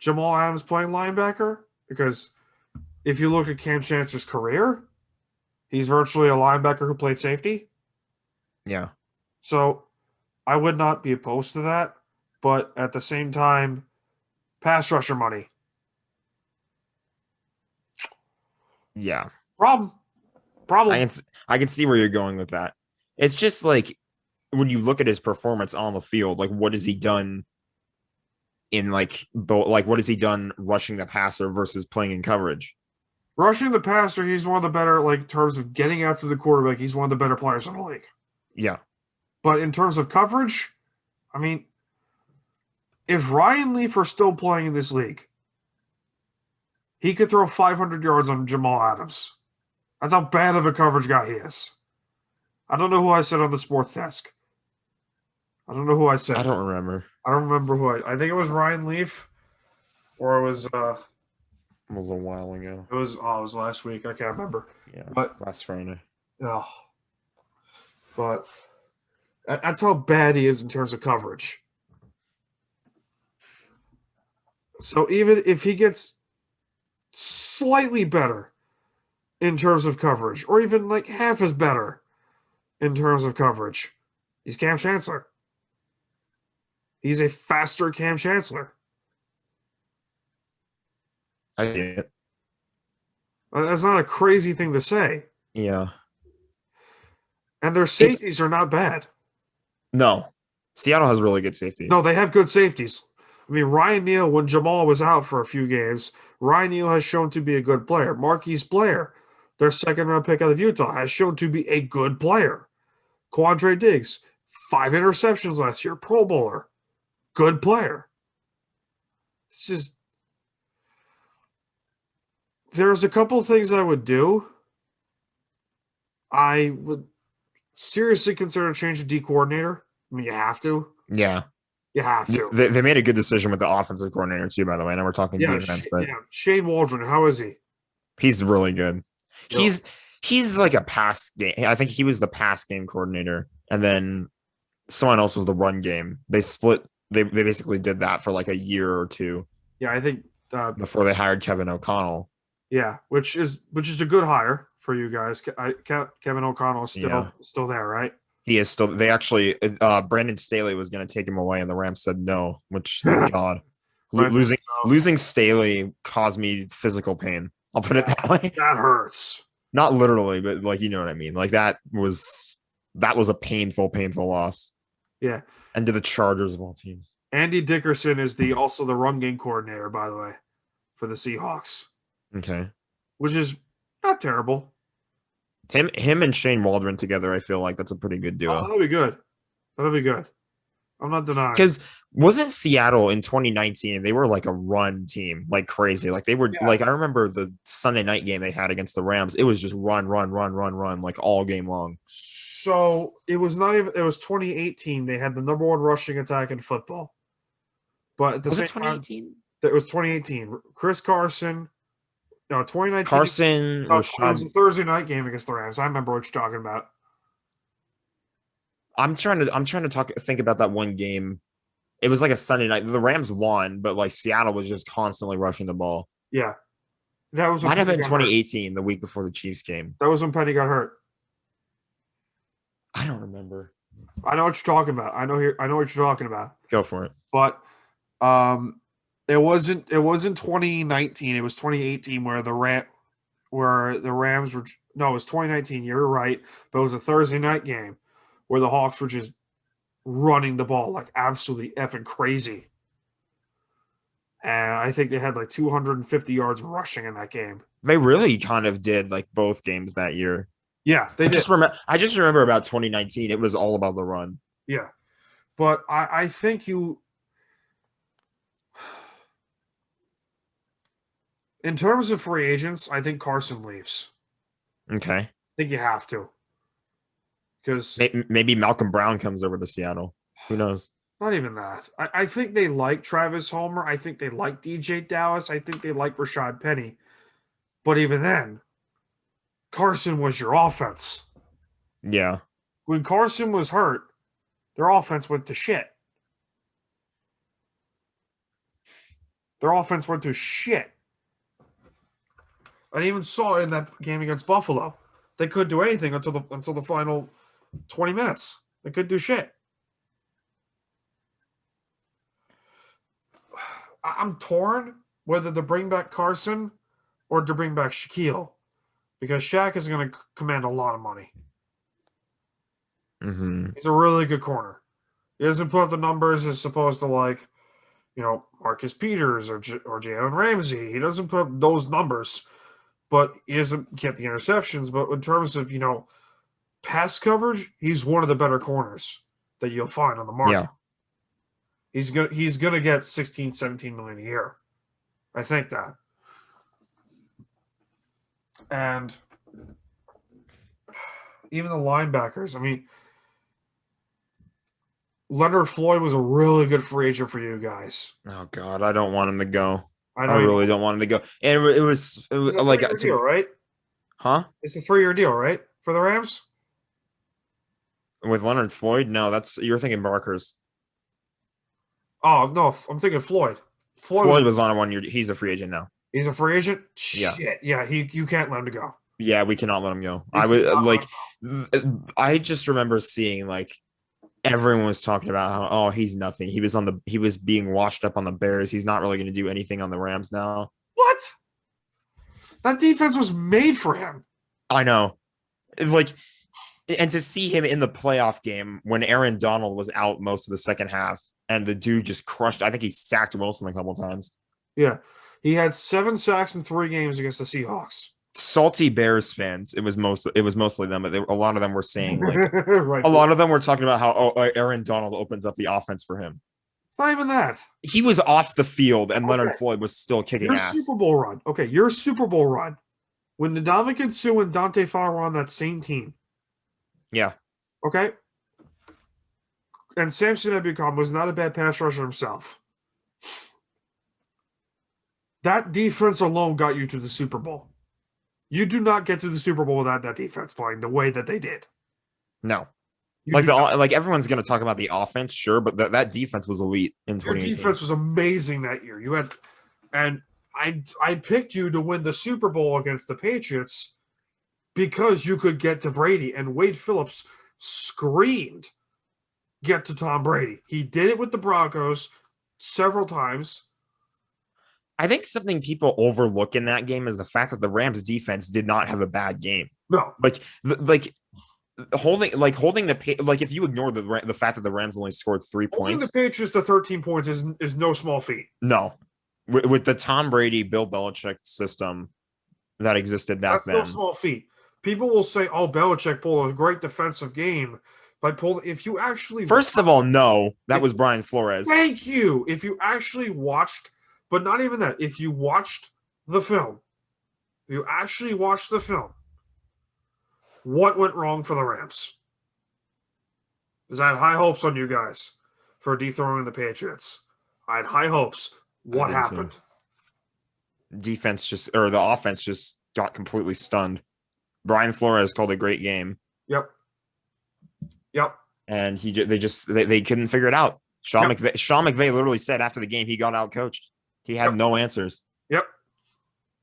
Jamal Adams playing linebacker because if you look at Cam Chancellor's career, he's virtually a linebacker who played safety. Yeah. So I would not be opposed to that, but at the same time, pass rusher money. Yeah. Problem. I can see where you're going with that. It's just like when you look at his performance on the field, like what has he done in what has he done rushing the passer versus playing in coverage? Rushing the passer, he's one of the better, in terms of getting after the quarterback, he's one of the better players in the league. Yeah. But in terms of coverage, I mean, if Ryan Leaf are still playing in this league, he could throw 500 yards on Jamal Adams. That's how bad of a coverage guy he is. I don't know who I said on the sports desk. I don't know who I said. I don't remember. I don't remember who I think it was Ryan Leaf, or it was It was a while ago. It was last week. I can't remember. Yeah, but last Friday. Oh, but that's how bad he is in terms of coverage. So even if he gets slightly better in terms of coverage, or even half as better in terms of coverage, he's Cam Chancellor. He's a faster Cam Chancellor. I see it. That's not a crazy thing to say. Yeah. And their safeties are not bad. No. Seattle has really good safety. No, they have good safeties. I mean, Ryan Neal, when Jamal was out for a few games, Ryan Neal has shown to be a good player. Marquise Blair, their second-round pick out of Utah, has shown to be a good player. Quandre Diggs, 5 interceptions last year, Pro Bowler, good player. It's just there's a couple things I would do. I would seriously consider changing D coordinator. I mean, you have to. Yeah. You have to. They made a good decision with the offensive coordinator too, by the way. I know we're talking defense, but Shane Waldron, how is he? he's really good. Yep. He's like a pass game. I think he was the pass game coordinator, and then someone else was the run game. They split. They basically did that for like a year or two. Yeah, I think before they hired Kevin O'Connell. Yeah, which is a good hire for you guys. Kevin O'Connell is still there, right? He is still. They actually Brandon Staley was going to take him away, and the Rams said no. Which thank God, losing Staley caused me physical pain. I'll put it that way. That hurts. Not literally, but like you know what I mean. Like that was a painful loss. Yeah, and to the Chargers of all teams. Andy Dickerson is also the run game coordinator, by the way, for the Seahawks. Okay, which is not terrible. Him and Shane Waldron together, I feel like that's a pretty good duo. Oh, that'll be good. That'll be good. I'm not denying. Because wasn't Seattle in 2019? They were like a run team, like crazy. Like they were like I remember the Sunday night game they had against the Rams. It was just run, like all game long. So it was not even. It was 2018. They had the number one rushing attack in football. But at the same 2018? It was 2018. Chris Carson. No, 2019. Carson. It was a Thursday night game against the Rams. I remember what you're talking about. I'm trying to think about that one game. It was like a Sunday night. The Rams won, but like Seattle was just constantly rushing the ball. Yeah, that was might have been 2018, the week before the Chiefs game. That was when Penny got hurt. I don't remember. I know what you're talking about. I know what you're talking about. Go for it. But it wasn't 2019. It was 2018 where the Rams were. No, it was 2019. You're right, but it was a Thursday night game where the Hawks were just running the ball like absolutely effing crazy. And I think they had like 250 yards rushing in that game. They really kind of did like both games that year. Yeah, they did. I just remember about 2019. It was all about the run. Yeah, but I think you. In terms of free agents, I think Carson leaves. Okay. I think you have to. Because maybe Malcolm Brown comes over to Seattle. Who knows? Not even that. I think they like Travis Homer. I think they like DJ Dallas. I think they like Rashad Penny. But even then, Carson was your offense. Yeah. When Carson was hurt, their offense went to shit. I even saw it in that game against Buffalo. They couldn't do anything until the final 20 minutes. They couldn't do shit. I'm torn whether to bring back Carson or to bring back Shaquille, because Shaq is going to command a lot of money. Mm-hmm. He's a really good corner. He doesn't put up the numbers as opposed to like, Marcus Peters or Jalen Ramsey. He doesn't put up those numbers, but he doesn't get the interceptions. But in terms of, pass coverage, he's one of the better corners that you'll find on the market. Yeah. He's gonna get 16, 17 million a year. I think that. And even the linebackers, I mean, Leonard Floyd was a really good free agent for you guys. Oh God, I don't want him to go. I really don't want him to go. And it was like a deal, right? Huh? It's a 3-year deal, right, for the Rams? With Leonard Floyd? No, you're thinking Barker's. Oh no, I'm thinking Floyd. Floyd was on a 1 year. He's a free agent now. He's a free agent? Yeah. Shit. Yeah, you can't let him to go. Yeah, we cannot let him go. I just remember seeing like everyone was talking about how he's nothing. He was being washed up on the Bears. He's not really going to do anything on the Rams now. What? That defense was made for him. I know. Like, and to see him in the playoff game when Aaron Donald was out most of the second half and the dude just crushed. I think he sacked Wilson a couple times. Yeah. He had 7 sacks in 3 games against the Seahawks. Salty Bears fans, it was mostly them, but a lot of them were saying like Right. a lot of them were talking about how Aaron Donald opens up the offense for him. It's not even that. He was off the field and Okay. Leonard Floyd was still kicking Your ass. Super Bowl run. Okay, your Super Bowl run. When Ndamukong Suh and Dante Fowler were on that same team. Yeah. Okay? And Samson Ebukam was not a bad pass rusher himself. That defense alone got you to the Super Bowl. You do not get to the Super Bowl without that defense playing the way that they did. No. You Like do not. like everyone's going to talk about the offense, sure, but that defense was elite in Your 2018. defense was amazing that year. You had, and I picked you to win the Super Bowl against the Patriots because you could get to Brady, and Wade Phillips screamed, "Get to Tom Brady." He did it with the Broncos several times. I think something people overlook in that game is the fact that the Rams defense did not have a bad game. No, Holding if you ignore the fact that the Rams only scored 3 holding points. the Patriots to 13 points is no small feat. No. With the Tom Brady, Bill Belichick system that existed back That's then. no small feat. People will say, "Oh, Belichick pulled a great defensive game by pulling." If you actually First of all, no, that was Brian Flores. Thank you. If you actually watched, but not even that, if you watched the film, what went wrong for the Rams? Because I had high hopes on you guys for dethroning the Patriots. I had high hopes. What did happened? The offense just got completely stunned. Brian Flores called a great game. Yep. And they couldn't figure it out. Sean McVay literally said after the game he got out coached. He had no answers. Yep.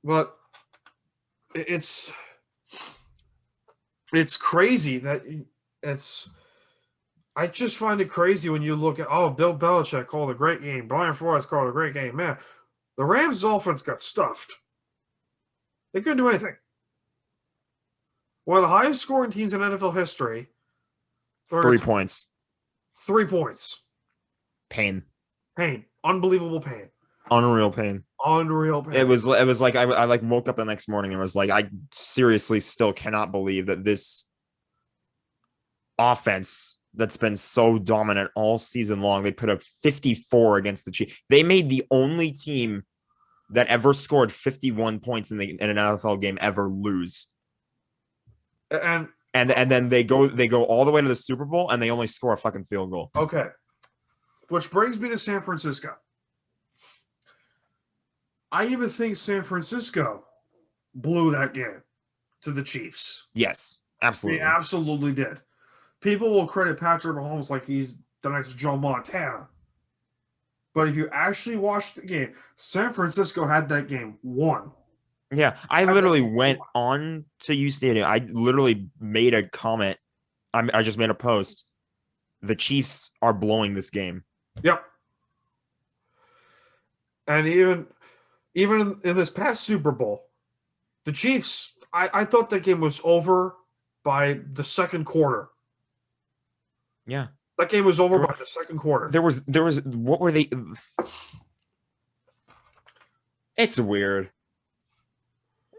But it's crazy that I just find it crazy when you look at, Bill Belichick called a great game. Brian Flores called a great game. Man, the Rams' offense got stuffed. They couldn't do anything. One of the highest scoring teams in NFL history. 3 points. 3 points. Pain. Unbelievable pain. Unreal pain. Unreal pain. It was like I woke up the next morning and was like, I seriously still cannot believe that this offense that's been so dominant all season long, they put up 54 against the Chiefs. They made the only team that ever scored 51 points in an NFL game ever lose. And then they go all the way to the Super Bowl and they only score a fucking field goal. Okay. Which brings me to San Francisco. I even think San Francisco blew that game to the Chiefs. Yes, absolutely. They absolutely did. People will credit Patrick Mahomes like he's the next Joe Montana. But if you actually watch the game, San Francisco had that game won. Yeah, I literally went on to UStadium. I literally made a comment. I just made a post. The Chiefs are blowing this game. Yep. And even in this past Super Bowl, the Chiefs, I thought that game was over by the second quarter. Yeah. That game was over by the second quarter. There was what were they? It's weird.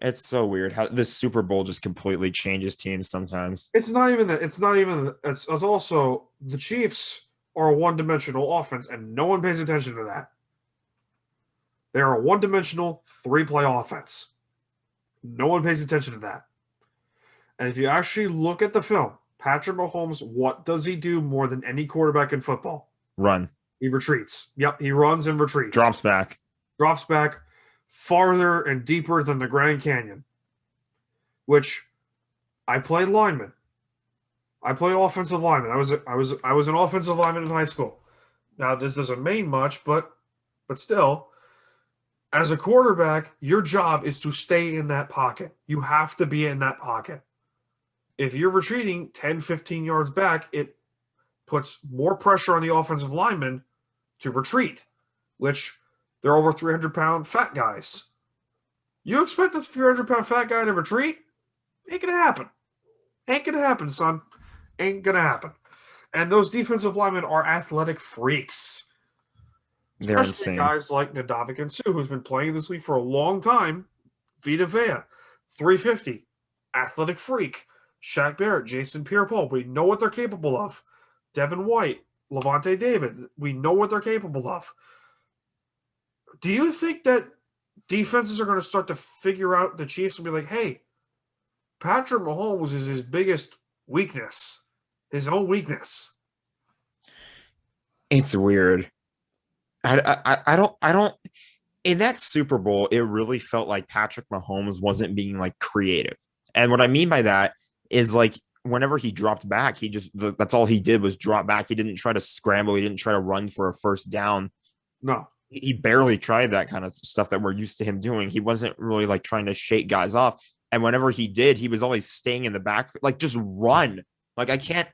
It's so weird how this Super Bowl just completely changes teams sometimes. It's not even that. It's also the Chiefs are a one-dimensional offense, and no one pays attention to that. They are a one-dimensional, 3-play offense. No one pays attention to that. And if you actually look at the film, Patrick Mahomes, what does he do more than any quarterback in football? Run. He retreats. Yep, he runs and retreats. Drops back Farther and deeper than the Grand Canyon. Which I played lineman. I played offensive lineman. I was an offensive lineman in high school. Now this doesn't mean much, but still, as a quarterback, your job is to stay in that pocket. You have to be in that pocket. If you're retreating 10, 15 yards back, it puts more pressure on the offensive lineman to retreat, which they're over 300-pound fat guys. You expect this 300-pound fat guy to retreat? Ain't gonna happen. Ain't gonna happen, son. Ain't gonna happen. And those defensive linemen are athletic freaks. They're Especially insane. guys like Nadavik and Sue, who's been playing this league for a long time. Vita Vea, 350, athletic freak. Shaq Barrett, Jason Pierre-Paul, we know what they're capable of. Devin White, Levante David, we know what they're capable of. Do you think that defenses are going to start to figure out the Chiefs and be like, hey, Patrick Mahomes is his biggest weakness, his own weakness? It's weird. I don't. In that Super Bowl, it really felt like Patrick Mahomes wasn't being like creative. And what I mean by that is like whenever he dropped back, that's all he did was drop back. He didn't try to scramble. He didn't try to run for a first down. No. He barely tried that kind of stuff that we're used to him doing. He wasn't really like trying to shake guys off. And whenever he did, he was always staying in the back, like just run. Like I can't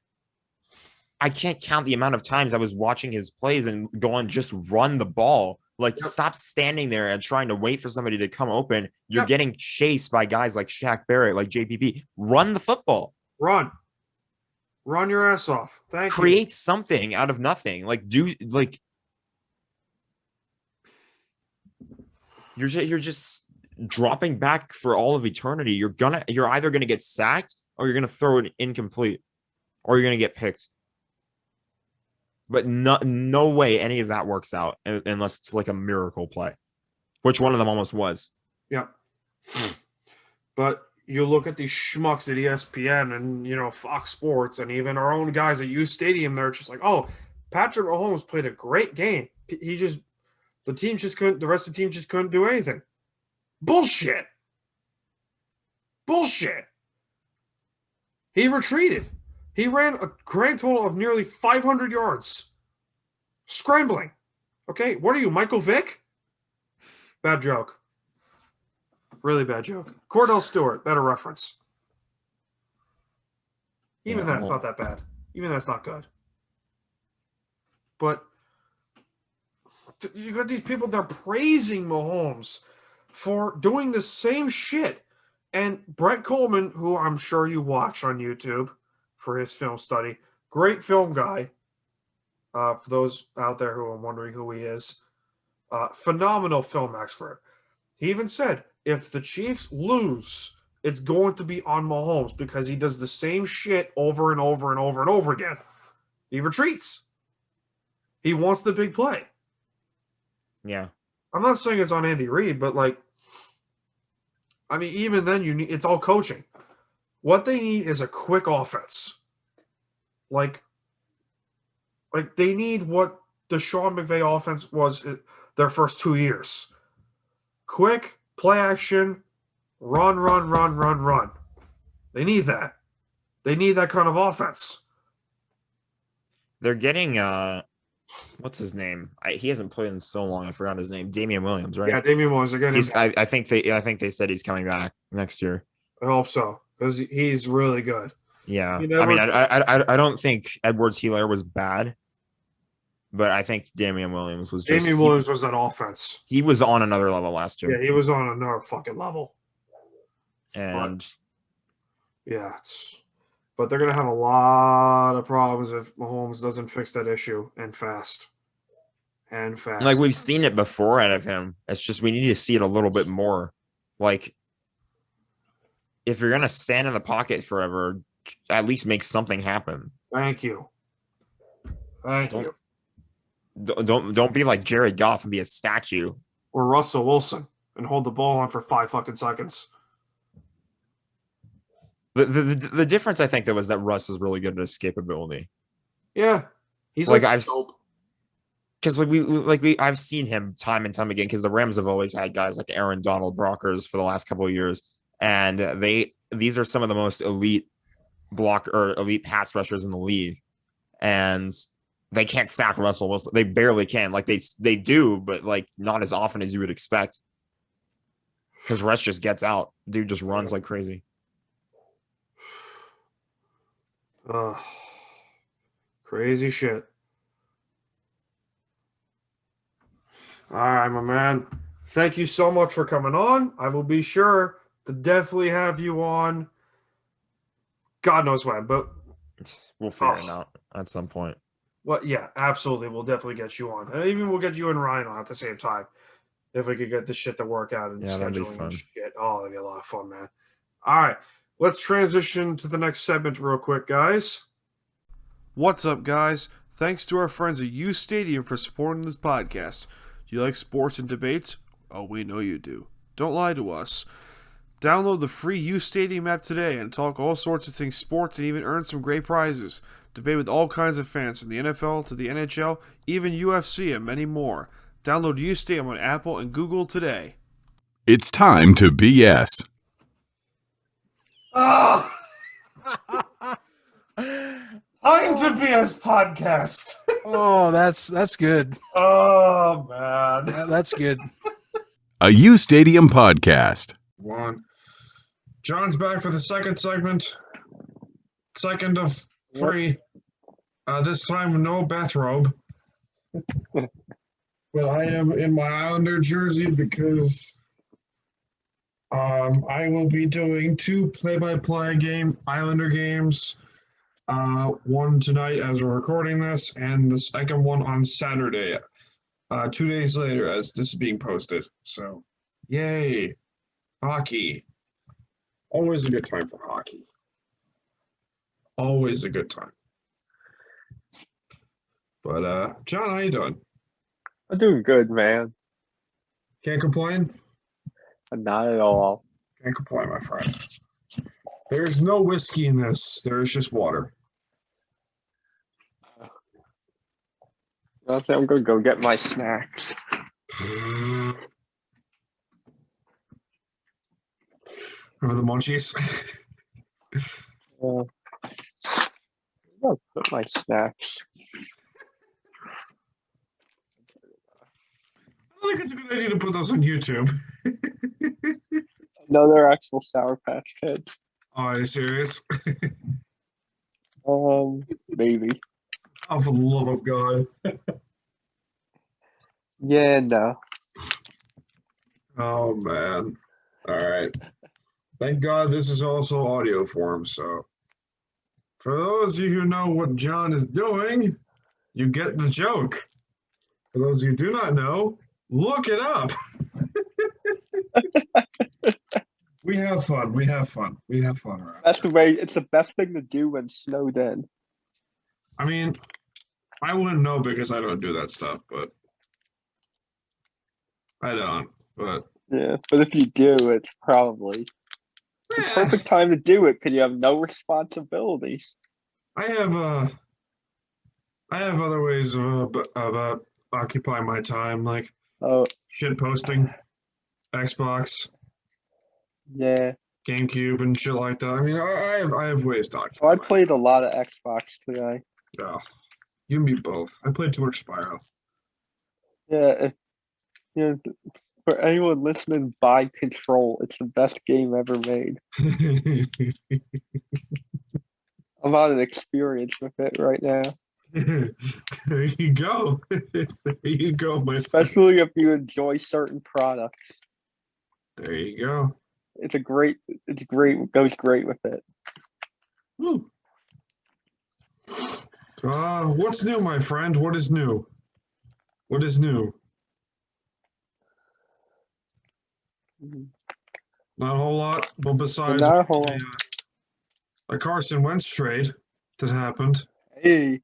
count the amount of times I was watching his plays and going, just run the ball. Like, stop standing there and trying to wait for somebody to come open. You're getting chased by guys like Shaq Barrett, like JPP. Run the football. Run your ass off. Create something out of nothing. Like, you're just dropping back for all of eternity. You're either gonna get sacked or you're gonna throw it incomplete, or you're gonna get picked. But no way any of that works out unless it's like a miracle play, which one of them almost was. Yep. But you look at these schmucks at ESPN and, Fox Sports and even our own guys at UStadium, they're just like, oh, Patrick Mahomes played a great game. The rest of the team just couldn't do anything. Bullshit. He retreated. He ran a grand total of nearly 500 yards. Scrambling. Okay, what are you, Michael Vick? Bad joke. Really bad joke. Cordell Stewart, better reference. Even that's not that bad. Even that's not good. But you got these people that are praising Mahomes for doing the same shit. And Brett Coleman, who I'm sure you watch on YouTube for his film study, great film guy. For those out there who are wondering who he is, phenomenal film expert. He even said, if the Chiefs lose, it's going to be on Mahomes because he does the same shit over and over and over and over again. He retreats. He wants the big play. Yeah. I'm not saying it's on Andy Reid, but even then it's all coaching. What they need is a quick offense. Like they need what the Sean McVay offense was their first 2 years. Quick, play action, run. They need that. They need that kind of offense. They're getting what's his name? He hasn't played in so long. I forgot his name. Damian Williams, right? Yeah, Damian Williams. Again, I think they said he's coming back next year. I hope so because he's really good. Yeah, I don't think Edwards-Helaire was bad, but I think Damian Williams was. Damian Williams was that offense. He was on another level last year. Yeah, he was on another fucking level. And but they're gonna have a lot of problems if Mahomes doesn't fix that issue and fast. Like we've seen it before out of him. It's just we need to see it a little bit more. Like if you're gonna stand in the pocket forever, at least make something happen. Thank you. Don't be like Jared Goff and be a statue. Or Russell Wilson and hold the ball on for 5 fucking seconds. The difference I think that was that Russ is really good at escapability. Yeah, he's because I've seen him time and time again because the Rams have always had guys like Aaron Donald, Brockers for the last couple of years, and these are some of the most elite elite pass rushers in the league, and they can't sack Russell Wilson. They barely can. Like they do, but like not as often as you would expect. Because Russ just gets out. Dude just runs like crazy. Crazy shit. All right, my man. thank you so much for coming on. I will be sure to definitely have you on. God knows when, but We'll figure it out at some point. well, yeah, absolutely. We'll definitely get you on. And even we'll get you and Ryan on at the same time. If we could get this shit to work out and Yeah, that'd be scheduling fun. and shit. Oh, that'd be a lot of fun, man. All right. Let's transition to the next segment real quick, guys. What's up, guys? Thanks to our friends at UStadium for supporting this podcast. Do you like sports and debates? Oh, we know you do. Don't lie to us. Download the free UStadium app today and talk all sorts of things sports and even earn some great prizes. Debate with all kinds of fans from the NFL to the NHL, even UFC and many more. Download UStadium on Apple and Google today. It's time to BS. Oh! Time to BS podcast. Oh, that's good. Oh, man. That's good. A UStadium podcast. One. John's back for the second segment. Second of 3. This time, no bathrobe. But I am in my Islander jersey because I will be doing 2 play-by-play Islander games. One tonight as we're recording this, and the second one on Saturday, 2 days later as this is being posted. So, yay. Hockey. Always a good time for hockey. Always a good time. But, John, how you doing? I'm doing good, man. Can't complain? Not at all. Can't complain, my friend. There's no whiskey in this. There's just water. I think I'm gonna go get my snacks. Remember the munchies? I'll put my snacks. I think it's a good idea to put those on YouTube. No, they're actual Sour Patch Kids. Oh, are you serious? Maybe. Oh, for the love of God. Yeah, no. Oh, man. All right. Thank God this is also audio form, so for those of you who know what John is doing, you get the joke. For those of you who do not know, look it up. We have fun. We have fun. We have fun around. That's the way. It's the best thing to do when snowed in. I mean, I wouldn't know because I don't do that stuff, but I don't. But Yeah, but if you do, it's probably the perfect time to do it because you have no responsibilities. I have other ways of occupying my time, like shit posting, Xbox, yeah, GameCube, and shit like that. I mean, I have ways to occupy. Oh, I played a lot of Xbox today. Oh, you and me both. I played too much Spyro. Yeah, for anyone listening, buy Control. It's the best game ever made. I'm on an experience with it right now. There you go. There you go, my friend. Especially if you enjoy certain products. There you go. It's great. It goes great with it. Woo. What's new, my friend? What is new? What is new? Not a whole lot, but besides Not a whole lot. a Carson Wentz trade that happened. Hey,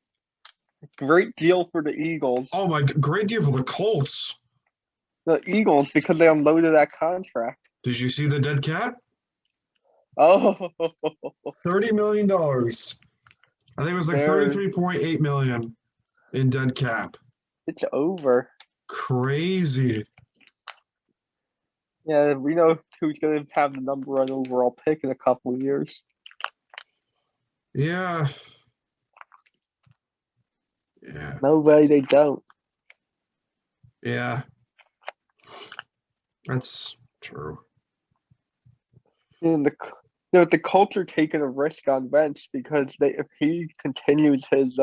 great deal for the Eagles. Oh my, great deal for the Colts. The Eagles, because they unloaded that contract. Did you see the dead cat? Oh, $30 million. I think it was like 33.8 million in dead cap. It's over. Crazy. Yeah, we know who's going to have the number 1 overall pick in a couple of years. Yeah. Yeah. No way they don't. Yeah. That's true. And the Colts are taking a risk on Wentz because if he continues his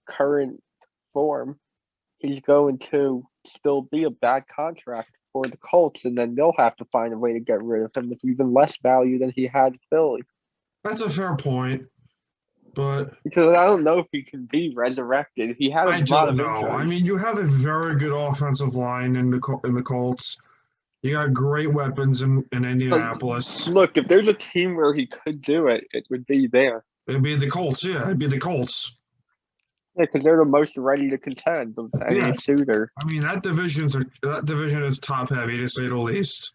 current form, he's going to still be a bad contract for the Colts, and then they'll have to find a way to get rid of him with even less value than he had in Philly. That's a fair point, but Because I don't know if he can be resurrected. He had a I lot don't of know. injuries. I mean, you have a very good offensive line in the Colts. You got great weapons in Indianapolis. Look, if there's a team where he could do it, it would be there. It'd be the Colts. Yeah, it'd be the Colts. Yeah, because they're the most ready to contend of any Yeah. shooter. I mean, that division is top heavy to say the least.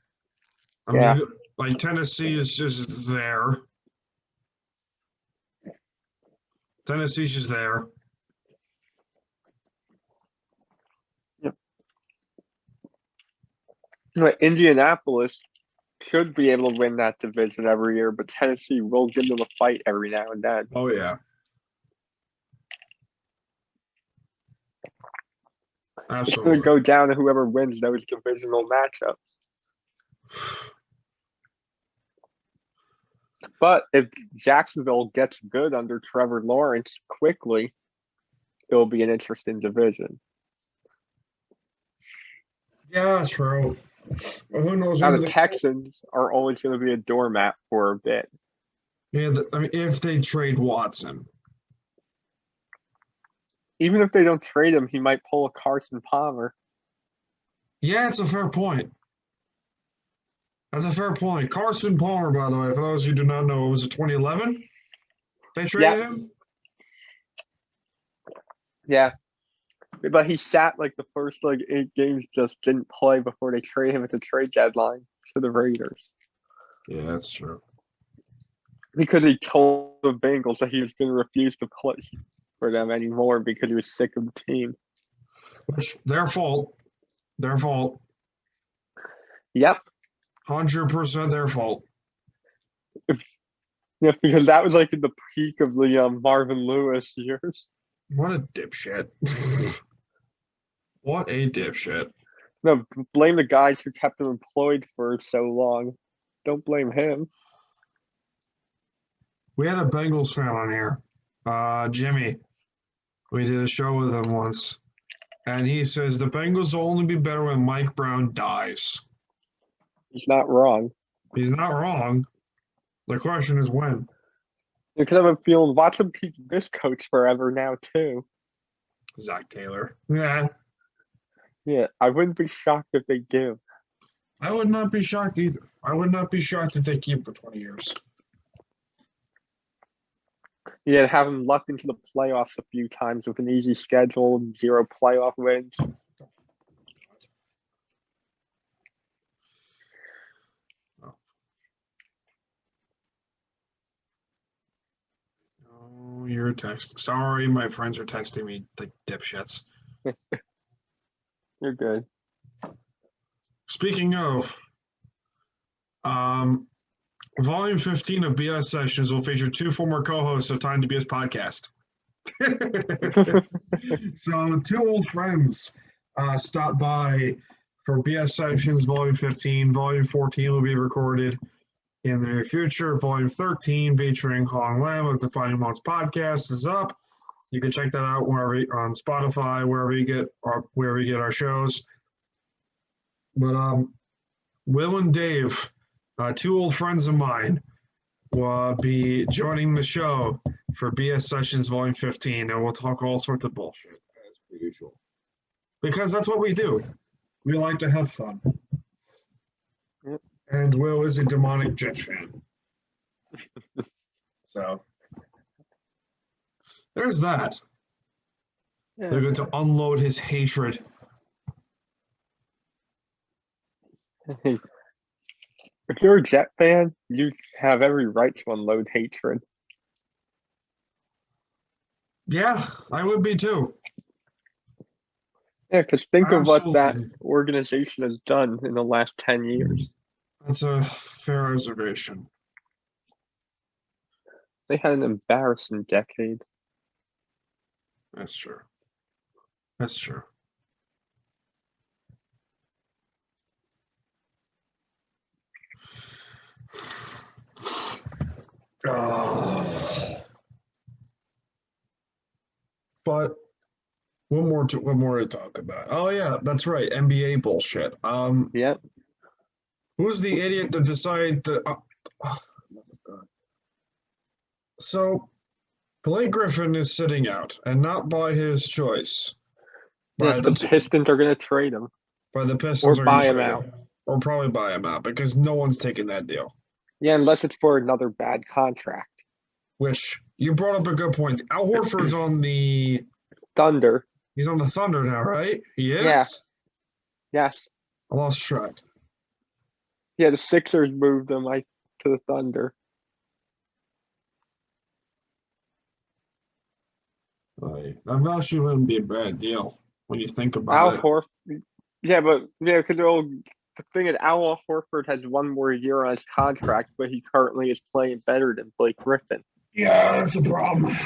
I Yeah. mean, like Tennessee is just there. Tennessee's just there. But Indianapolis should be able to win that division every year, but Tennessee will give them a fight every now and then. Oh yeah. It's Absolutely. going to go down to whoever wins those divisional matchups. But if Jacksonville gets good under Trevor Lawrence quickly, it'll be an interesting division. Yeah, true. Well, who knows? Now, Maybe the Texans are always going to be a doormat for a bit. Yeah, I mean, if they trade Watson. Even if they don't trade him, he might pull a Carson Palmer. Yeah, it's a fair point. That's a fair point. Carson Palmer, by the way, for those who do not know, was it 2011? They traded him? Yeah. But he sat like the first 8 games, just didn't play before they traded him at the trade deadline to the Raiders. Yeah, that's true. Because he told the Bengals that he was going to refuse to play for them anymore because he was sick of the team. Which, their fault. Their fault. Yep. 100% their fault. Yeah, because that was like in the peak of the Marvin Lewis years. What a dipshit. What a dipshit. No, blame the guys who kept him employed for so long. Don't blame him. We had a Bengals fan on here, Jimmy. We did a show with him once. And he says the Bengals will only be better when Mike Brown dies. He's not wrong. He's not wrong. The question is when. Because I have a feeling Watson keeps this coach forever now, too. Zach Taylor. Yeah. Yeah, I wouldn't be shocked if they do. I would not be shocked either. I would not be shocked if they keep for 20 years. Yeah, have him lucked into the playoffs a few times with an easy schedule and 0 playoff wins. Oh, you're texting. Sorry, my friends are texting me like dipshits. You're good. Speaking of, Volume 15 of BS Sessions will feature 2 former co-hosts of Time to BS podcast. So 2 old friends stopped by for BS Sessions Volume 15. Volume 14 will be recorded in the near future. Volume 13 featuring Hong Lam of the Defining Months podcast is up. You can check that out on Spotify, wherever you get our shows. But Will and Dave, 2 old friends of mine, will be joining the show for BS Sessions Volume 15, and we'll talk all sorts of bullshit, as per usual. Because that's what we do. We like to have fun. Yep. And Will is a demonic Jets fan. So, there's that. Yeah. They're going to unload his hatred. If you're a Jet fan, you have every right to unload hatred. Yeah, I would be too. Yeah, because think of what that Absolutely. organization has done in the last 10 years. That's a fair observation. They had an embarrassing decade. That's true. That's true. But One more to talk about. Oh yeah, that's right. NBA bullshit. Yep. Who's the idiot that decided to? So, Blake Griffin is sitting out, and not by his choice. Yes, the Pistons are going to trade him. By the Pistons Or are gonna buy him trade out. or probably buy him out because no one's taking that deal. Yeah, unless it's for another bad contract. Which you brought up a good point. Al Horford's on the Thunder. He's on the Thunder now, right? He is. Yeah. Yes. I lost track. Yeah, the Sixers moved him to the Thunder. That actually wouldn't be a bad deal when you think about it. Horford. Yeah, but because the thing is, Al Horford has one more year on his contract, but he currently is playing better than Blake Griffin. Yeah, that's a problem.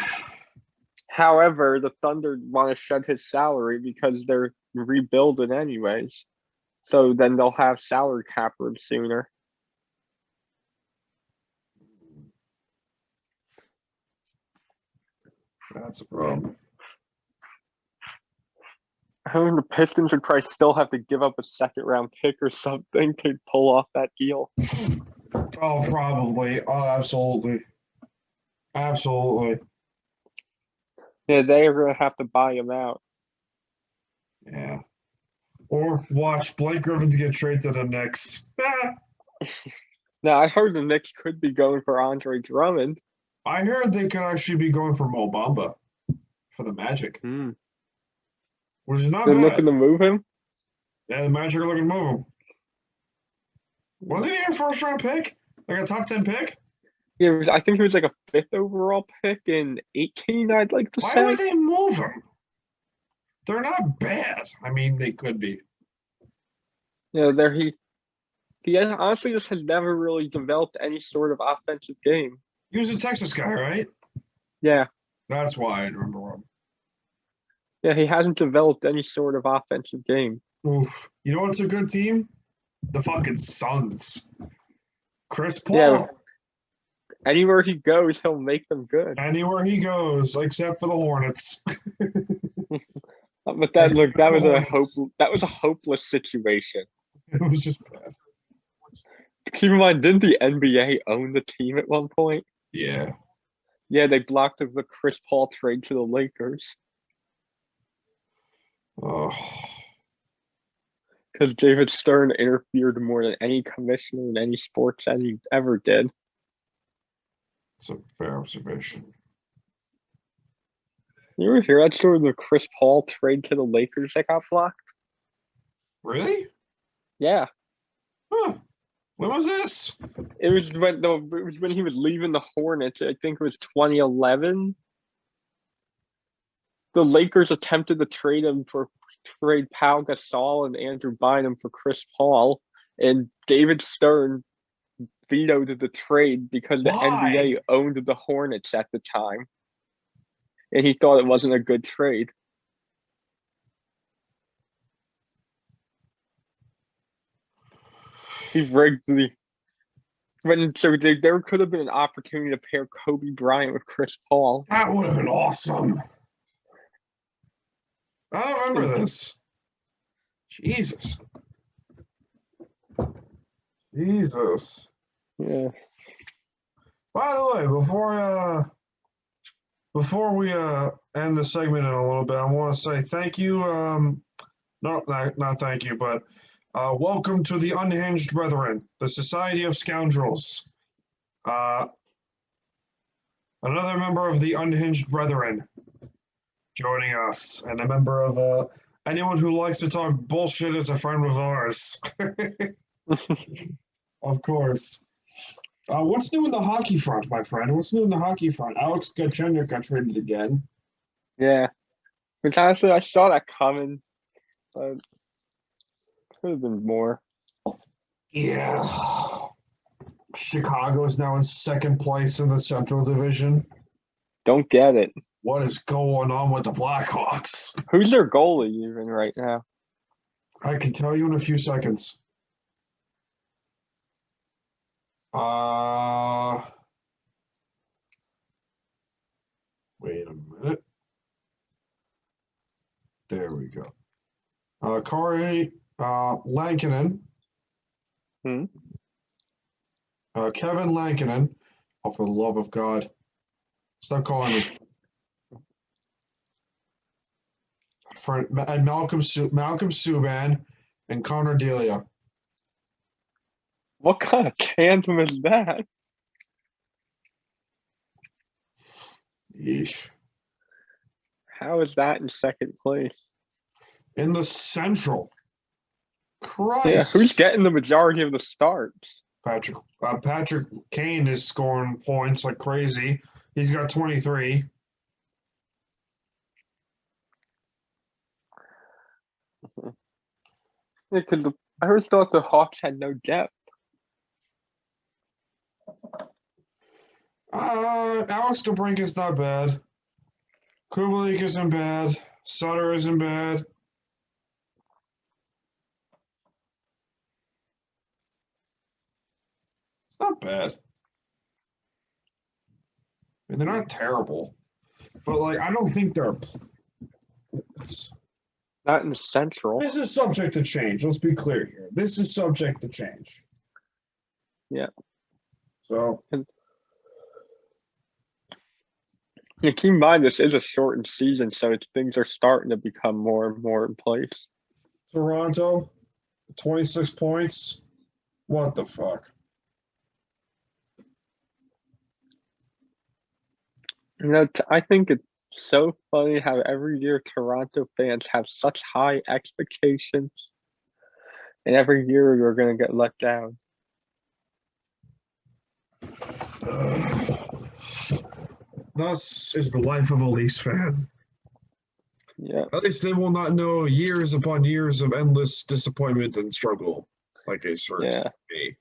However, the Thunder want to shed his salary because they're rebuilding anyways. So then they'll have salary cap room sooner. That's a problem. I mean, the Pistons would probably still have to give up a second-round pick or something to pull off that deal. Oh, probably. Oh, absolutely. Absolutely. Yeah, they are going to have to buy him out. Yeah. Or watch Blake Griffin get traded to the Knicks. Now, I heard the Knicks could be going for Andre Drummond. I heard they could actually be going for Mo Bamba for the Magic. Which is not They're bad. looking to move him? Yeah, the Magic are looking to move him. Wasn't he a first-round pick? Like a top 10 pick? Yeah, I think he was like a 5th overall pick in 18, I'd like to say. Why would they move him? They're not bad. I mean, they could be. Yeah, he honestly just has never really developed any sort of offensive game. He was a Texas guy, right? Yeah. That's why I remember him. Yeah, he hasn't developed any sort of offensive game. Oof. You know what's a good team? The fucking Suns. Chris Paul. Yeah. Anywhere he goes, he'll make them good. Anywhere he goes, except for the Hornets. But that was a hopeless situation. It was just bad. Keep in mind, didn't the NBA own the team at one point? Yeah. Yeah, they blocked the Chris Paul trade to the Lakers. Oh. Because David Stern interfered more than any commissioner in any sports that he ever did. That's a fair observation. You ever hear that story of the Chris Paul trade to the Lakers that got blocked? Really? Yeah. Huh. When was this? It was when he was leaving the Hornets. I think it was 2011. The Lakers attempted to trade Pau Gasol and Andrew Bynum for Chris Paul, and David Stern vetoed the trade because the NBA owned the Hornets at the time, and he thought it wasn't a good trade. He rigged there could have been an opportunity to pair Kobe Bryant with Chris Paul. That would have been awesome. I don't remember this. Jesus. Yeah. By the way, before we end the segment in a little bit, I want to say thank you. Not thank you, but welcome to the Unhinged Brethren, the Society of Scoundrels. Another member of the Unhinged Brethren joining us, and a member of anyone who likes to talk bullshit is a friend of ours. Of course. What's new in the hockey front, my friend? What's new in the hockey front? Alex Galchenyuk got traded again. Yeah. Which honestly, I saw that coming, but could have been more. Yeah. Chicago is now in second place in the Central Division. Don't get it. What is going on with the Blackhawks? Who's their goalie even right now? I can tell you in a few seconds. Wait a minute. There we go. Corey Lankinen. Hmm? Kevin Lankinen. Oh, for the love of God. Stop calling me. And Malcolm Subban and Connor Delia. What kind of tandem is that? Yeesh. How is that in second place? In the Central. Yeah, Christ. who's getting the majority of the starts? Patrick Kane is scoring points like crazy. He's got 23. Yeah, because I always thought the Hawks had no depth. Alex DeBrink is not bad. Kubalik isn't bad. Sutter isn't bad. It's not bad. I mean, they're not terrible. But, like, I don't think they're... Not in the Central. This is subject to change. Let's be clear here. This is subject to change. Yeah. So... Yeah, keep in mind, this is a shortened season, so things are starting to become more and more in place. Toronto, 26 points. What the fuck? You know, I think it's so funny how every year Toronto fans have such high expectations, and every year you're going to get let down. Thus is the life of a Leafs fan. Yeah. At least they will not know years upon years of endless disappointment and struggle, like a certain me.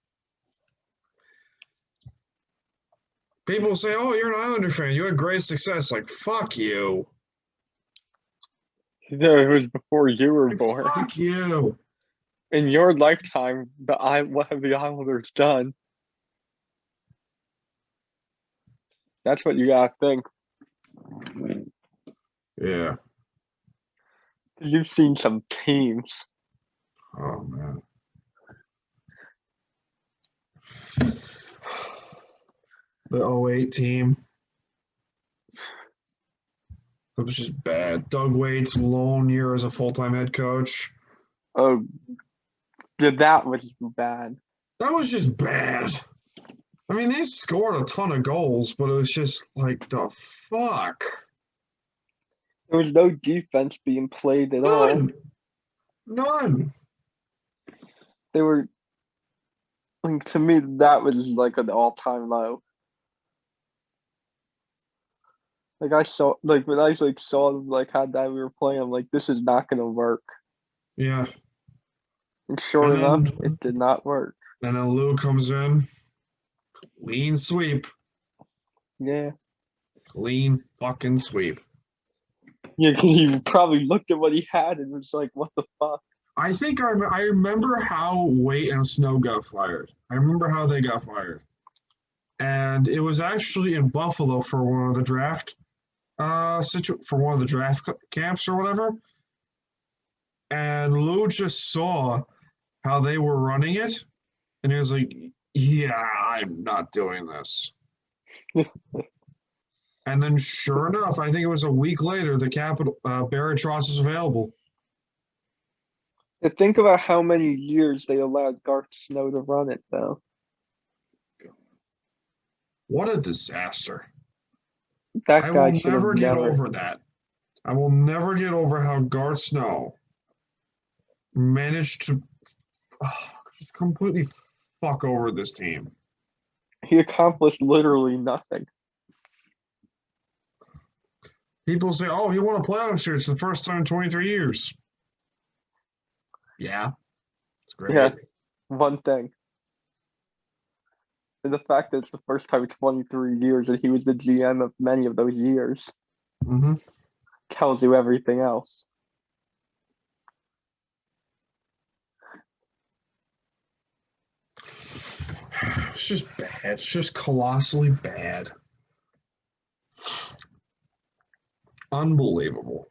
People say, "Oh, you're an Islander fan. You had great success." Like, fuck you. No, it was before you were born. Fuck you. In your lifetime, what have the Islanders done? That's what you gotta think. Yeah. You've seen some teams. Oh, man. The 08 team. It was just bad. Doug Wade's lone year as a full-time head coach. Oh, yeah, that was bad. That was just bad. I mean, they scored a ton of goals, but it was just like, the fuck? There was no defense being played at all. None. They were, like, to me, that was like an all-time low. Like, I saw, like, when I saw like how that we were playing, I'm like, this is not gonna work. Yeah. And sure enough, it did not work. And then Lou comes in. Clean sweep. Yeah. Clean fucking sweep. Yeah, because he probably looked at what he had and was like, what the fuck? I think I remember how Waite and Snow got fired. I remember how they got fired. And it was actually in Buffalo for one of the draft camps or whatever. And Lou just saw how they were running it. And he was like, yeah, I'm not doing this. And then sure enough, I think it was a week later, the Capital Barrett Tross is available. Think about how many years they allowed Garth Snow to run it, though. What a disaster. That I guy will never get over that. I will never get over how Garth Snow managed to just completely fuck over this team. He accomplished literally nothing. People say, oh, he won a playoff series. It's the first time in 23 years. Yeah. It's great. Yeah, one thing. And the fact that it's the first time in 23 years that he was the GM of many of those years tells you everything else. It's just bad. It's just colossally bad. Unbelievable.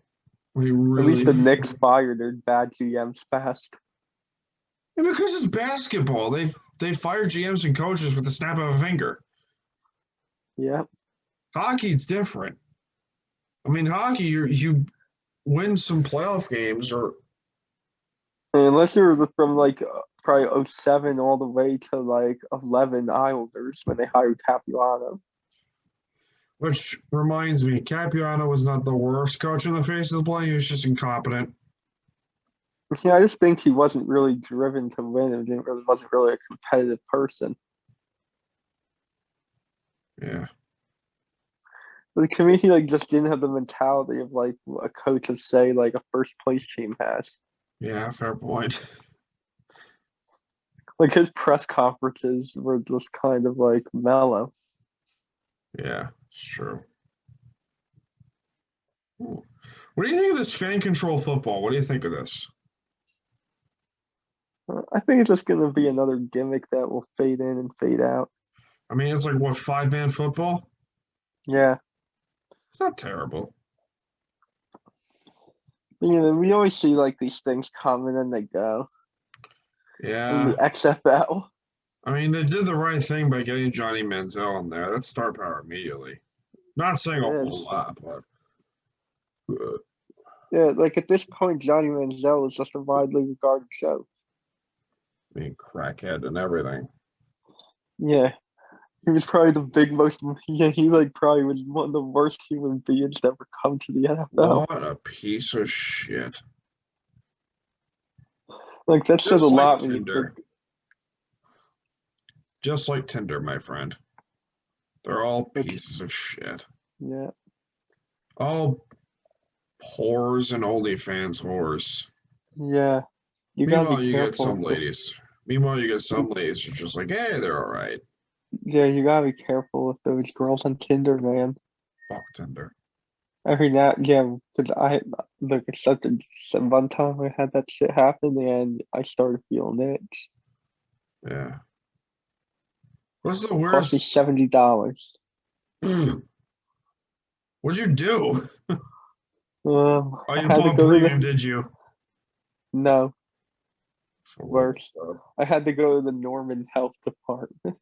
They At really. least the Knicks fired their bad GMs fast. And because it's basketball, they fire GMs and coaches with the snap of a finger. Yeah. Hockey's different. I mean, hockey, you win some playoff games, or And unless you were from like probably 07 all the way to like 11 Islanders when they hired Capuano. which reminds me, Capuano was not the worst coach in the face of the play. He was just incompetent. Yeah, I just think he wasn't really driven to win and wasn't really a competitive person. Yeah. Like, to me, he like just didn't have the mentality of like a coach of say like a first place team has. Yeah, fair point. Like his press conferences were just kind of like mellow. Yeah, it's true. Ooh. What do you think of this fan control football? What do you think of this? I think it's just gonna be another gimmick that will fade in and fade out. I mean, it's like what, 5-man football? Yeah. It's not terrible. You know, we always see like these things come and then they go. In Yeah. the XFL. I mean, they did the right thing by getting Johnny Manziel in there. That's star power immediately. Not saying a whole lot, but yeah, like at this point, Johnny Manziel is just a widely regarded show. I mean, crackhead and everything. Yeah. He was probably he like probably was one of the worst human beings to ever come to the NFL. What a piece of shit. Like that says a Just like lot when you Tinder. think. Just like Tinder, my friend. They're all pieces of shit. Yeah. All whores and OnlyFans whores. Yeah. You gotta Meanwhile, be you careful. get some ladies. Meanwhile, you get some ladies who are just like, hey, they're all right. Yeah, you gotta be careful with those girls on Tinder, man. Fuck Tinder. Every now, yeah, because I look except one time I had that shit happen and I started feeling it. Yeah. What's the Cost me worst? $70. What'd you do? Oh, Oh, I you had to bought go to premium, did you? No, For worse. I had to go to the Norman Health Department.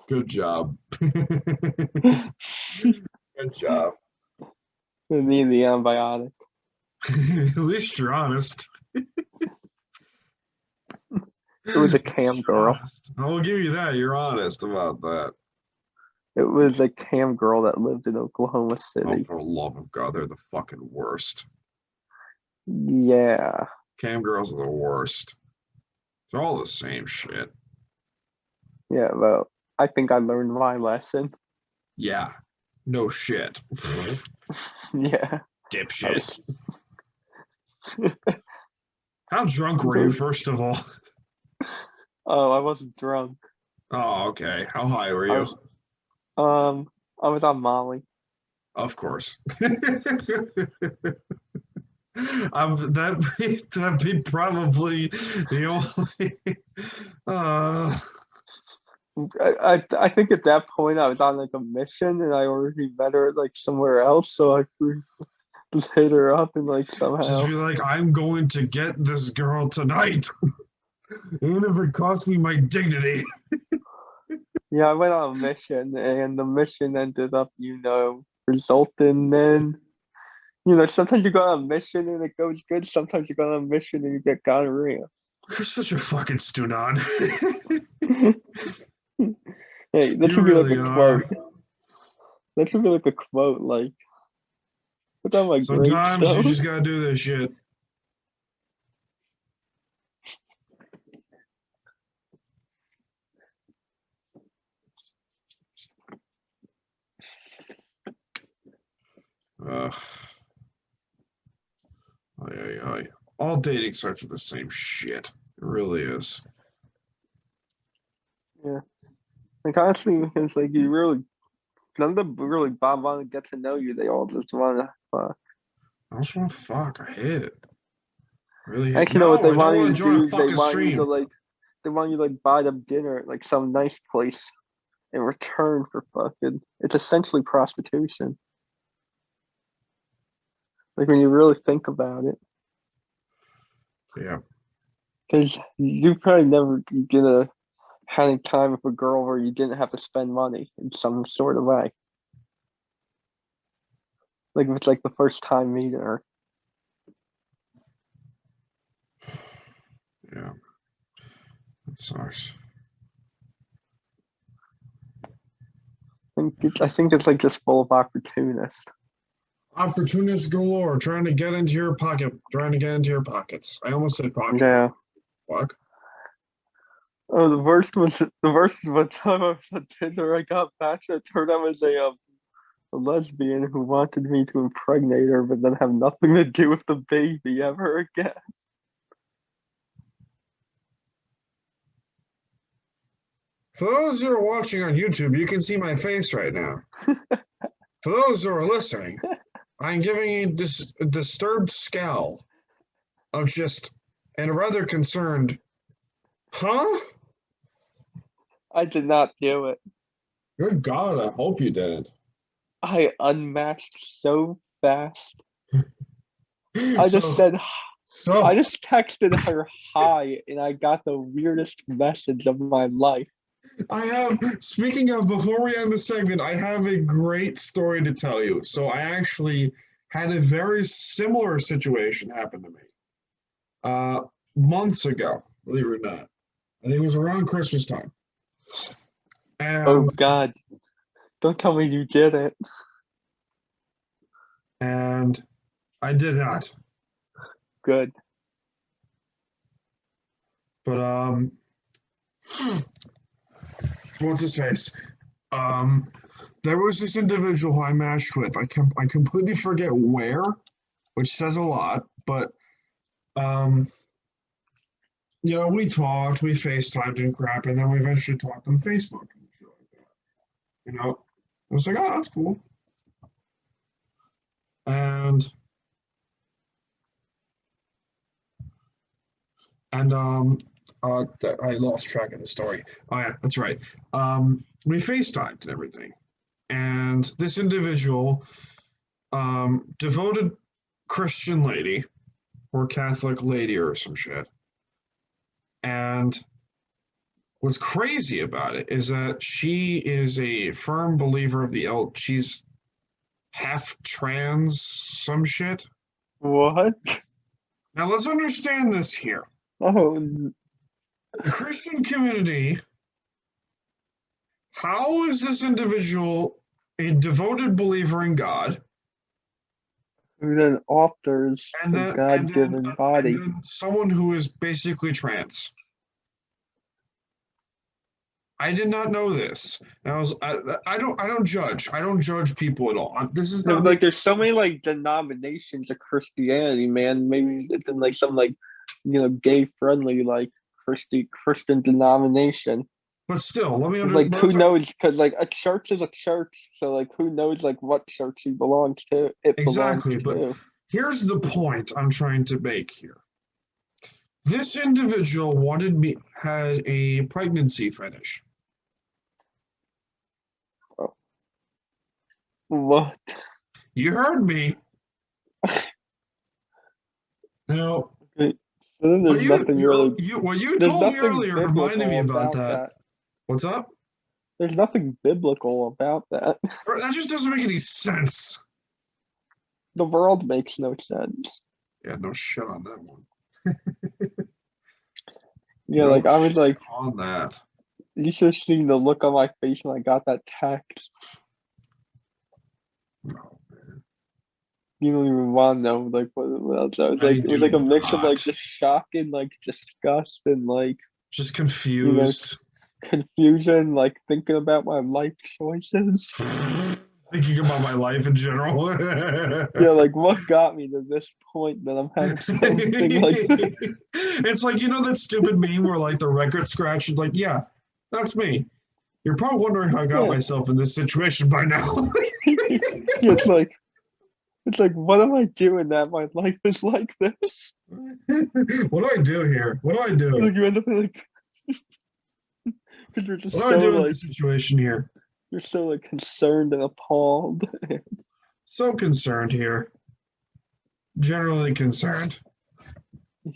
Good job. Good job. They need the antibiotic. At least you're honest. It was a cam girl. I will give you that. You're honest about that. It was a cam girl that lived in Oklahoma Oh, City. for the love of God, they're the fucking worst. Yeah. Cam girls are the worst. They're all the same shit. Yeah, well, I think I learned my lesson. Yeah. No shit. Yeah. Dipshit. How drunk were you, first of all? Oh, I wasn't drunk. Oh, okay. How high were I you? was, I was on Molly. Of course. That'd be probably the only. I think at that point I was on like a mission and I already met her like somewhere else, so I could just hit her up and like somehow. Just be like, I'm going to get this girl tonight, even if it costs me my dignity. Yeah, I went on a mission and the mission ended up, resulting in, sometimes you go on a mission and it goes good. Sometimes you go on a mission and you get gonorrhea. You're such a fucking Stunan. Hey, that should be like a quote. That should be like a quote, like, put on my Sometimes you gravestone. just gotta do this shit. All dating sites are the same shit. It really is. Yeah. Like, honestly, it's like none of them really want to get to know you. They all just want to fuck. I just want to fuck. I hate it. I really hate it. Actually, No, what they I want don't you want to to join do a is they fucking want you stream. to buy them dinner at like some nice place in return for fucking. It's essentially prostitution. Like when you really think about it. Yeah. Because you probably never gonna have any time with a girl where you didn't have to spend money in some sort of way. Like if it's like the first time meeting her. Yeah. That sucks. I think it's like just full of opportunists. Opportunists galore, trying to get into your pocket, trying to get into your pockets. I almost said pocket. Yeah. Fuck. Oh, the worst was one time I was on Tinder. I got back and it turned out it was a lesbian who wanted me to impregnate her, but then have nothing to do with the baby ever again. For those who are watching on YouTube, you can see my face right now. For those who are listening, I'm giving you a disturbed scowl of just and a rather concerned, huh? I did not do it. Good God, I hope you didn't. I unmatched so fast. I just texted her hi, and I got the weirdest message of my life. Speaking of, before we end the segment, I have a great story to tell you. So I actually had a very similar situation happen to me months ago, believe it or not. I think it was around Christmas time. And, oh, God. Don't tell me you did it. And I did not. Good. But, what's his face? There was this individual who I matched with. I completely forget where, which says a lot. But, you know, we talked, we FaceTimed and crap, and then we eventually talked on Facebook and shit like that. You know, I was like, oh, that's cool. And I lost track of the story. Oh yeah, that's right. We FaceTimed and everything, and this individual, devoted Christian lady, or Catholic lady, or some shit, and what's crazy about it is that she is a firm believer of the she's half trans, some shit. What? Now let's understand this here. Oh. The Christian community, how is this individual a devoted believer in God? Who then alters the God-given body? And then someone who is basically trans. I did not know this. And I don't judge. I don't judge people at all. This is not like there's so many like denominations of Christianity, man. Maybe it's in like some like gay friendly like Christian denomination. But still, let me like who knows? Because like a church is a church, so like who knows like what church he belongs to? Exactly, but here's the point I'm trying to make here. This individual had a pregnancy fetish. What? You heard me. Now, okay. So then there's nothing really. What you told me earlier reminded me about that. What's up? There's nothing biblical about that. That just doesn't make any sense. The world makes no sense. Yeah, no shit on that one. Yeah, no, like I was like on that. You should have seen the look on my face when I got that text. Oh, man. You don't even want to know like what else. I was like, it was like a mix of like just shock and like disgust and like just confused. Confusion, like thinking about my life choices. Thinking about my life in general. Yeah, like what got me to this point that I'm having something like this? It's like, you know that stupid meme where like the record scratch is like, yeah, that's me. You're probably wondering how I got myself in this situation by now. It's like, what am I doing that my life is like this? What do I do here? What do I do? Like you end up like, because you're just what do I do in this situation here? You're so like concerned and appalled. So concerned here. generally concerned.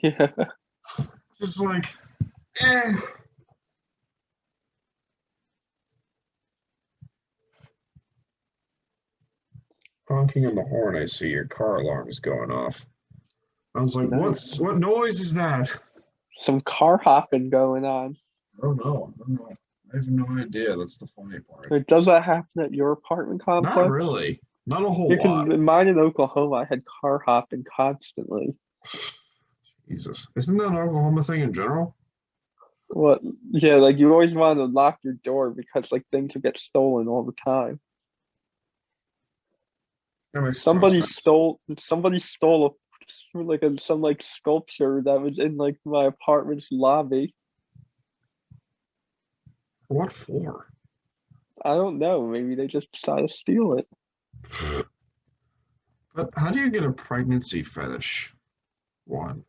Yeah. Just like, eh. Honking on the horn, I see your car alarm is going off. I was like, Nice. what noise is that? Some car hopping going on. I don't know. I have no idea. That's the funny part. Wait, does that happen at your apartment complex? Not really. Not a whole lot. In mine in Oklahoma, I had car hopping constantly. Jesus. Isn't that an Oklahoma thing in general? What? Yeah, like you always want to lock your door because like things will get stolen all the time. That makes Somebody sense. stole some sculpture that was in like my apartment's lobby. What for? I don't know. Maybe they just decided to steal it. But how do you get a pregnancy fetish? One.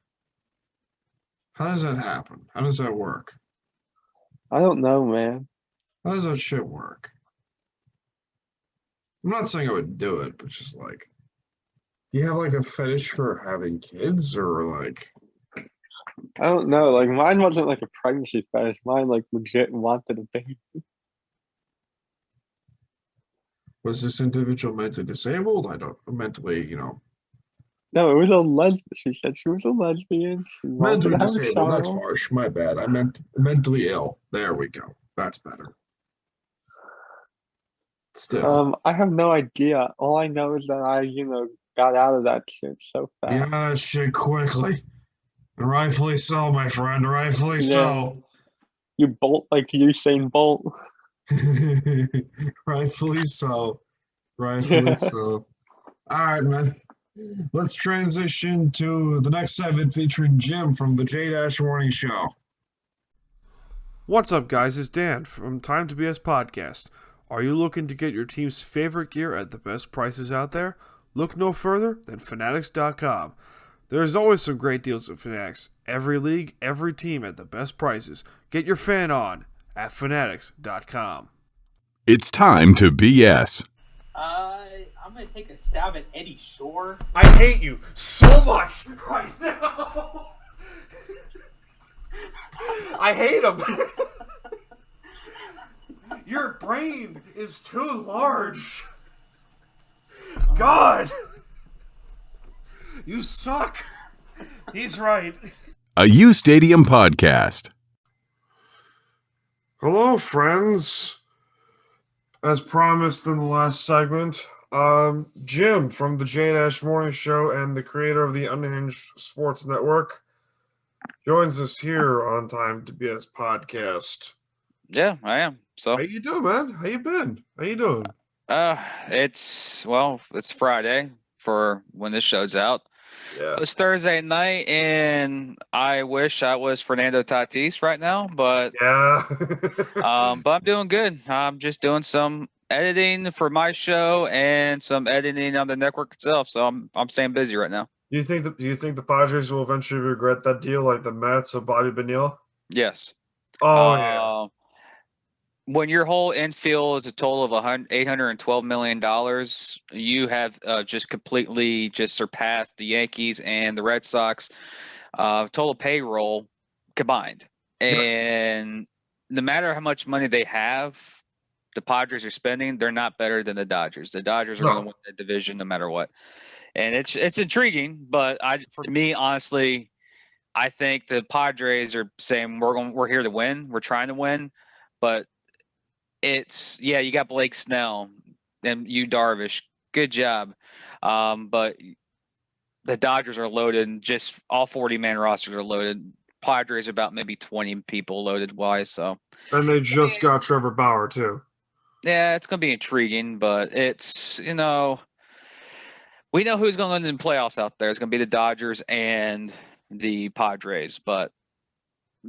How does that happen? How does that work? I don't know, man. How does that shit work? I'm not saying I would do it, but just like, do you have like a fetish for having kids or like? I don't know. Like mine wasn't like a pregnancy fetish. Mine like legit wanted a baby. Was this individual mentally disabled? Mentally, No, it was a lesbian. She said she was a lesbian. She wanted mentally to have a disabled. That's child. harsh. My bad. I meant mentally ill. There we go. That's better. Still. I have no idea. All I know is that I, got out of that shit so fast. Yeah, that shit quickly. And rightfully so, my friend. Rightfully so. You bolt like Usain Bolt. Rightfully so. Rightfully so. All right, man. Let's transition to the next segment featuring Jim from the JDash Morning Show. What's up, guys? It's Dan from Time to BS Podcast. Are you looking to get your team's favorite gear at the best prices out there? Look no further than Fanatics.com. There's always some great deals at Fanatics. Every league, every team at the best prices. Get your fan on at Fanatics.com. It's time to BS. I'm going to take a stab at Eddie Shore. I hate you so much right now. I hate him. Your brain is too large. God. You suck. He's right. A UStadium Podcast. Hello, friends. As promised in the last segment, Jim from the JDash Morning Show and the creator of the Unhinged Sports Network joins us here on Time to BS Podcast. Yeah, I am. So how you doing, man? How you been? How you doing? It's Friday for when this show's out. Yeah. It's Thursday night, and I wish I was Fernando Tatis right now, but yeah. But I'm doing good. I'm just doing some editing for my show and some editing on the network itself. So I'm staying busy right now. Do you think the Padres will eventually regret that deal, like the Mets of Bobby Bonilla? Yes. Oh yeah. When your whole infield is a total of $812 million, you have just completely surpassed the Yankees and the Red Sox total payroll combined. And no matter how much money they have, the Padres are spending, they're not better than the Dodgers. The Dodgers are going to win the division no matter what. And it's intriguing, but for me, honestly, I think the Padres are saying we're here to win. We're trying to win, but you got Blake Snell and Yu Darvish. Good job. But the Dodgers are loaded, and just all 40-man rosters are loaded. Padres about maybe 20 people loaded wise. So. And they just got Trevor Bauer too. Yeah, it's going to be intriguing, but it's, we know who's going to win in the playoffs out there. It's going to be the Dodgers and the Padres, but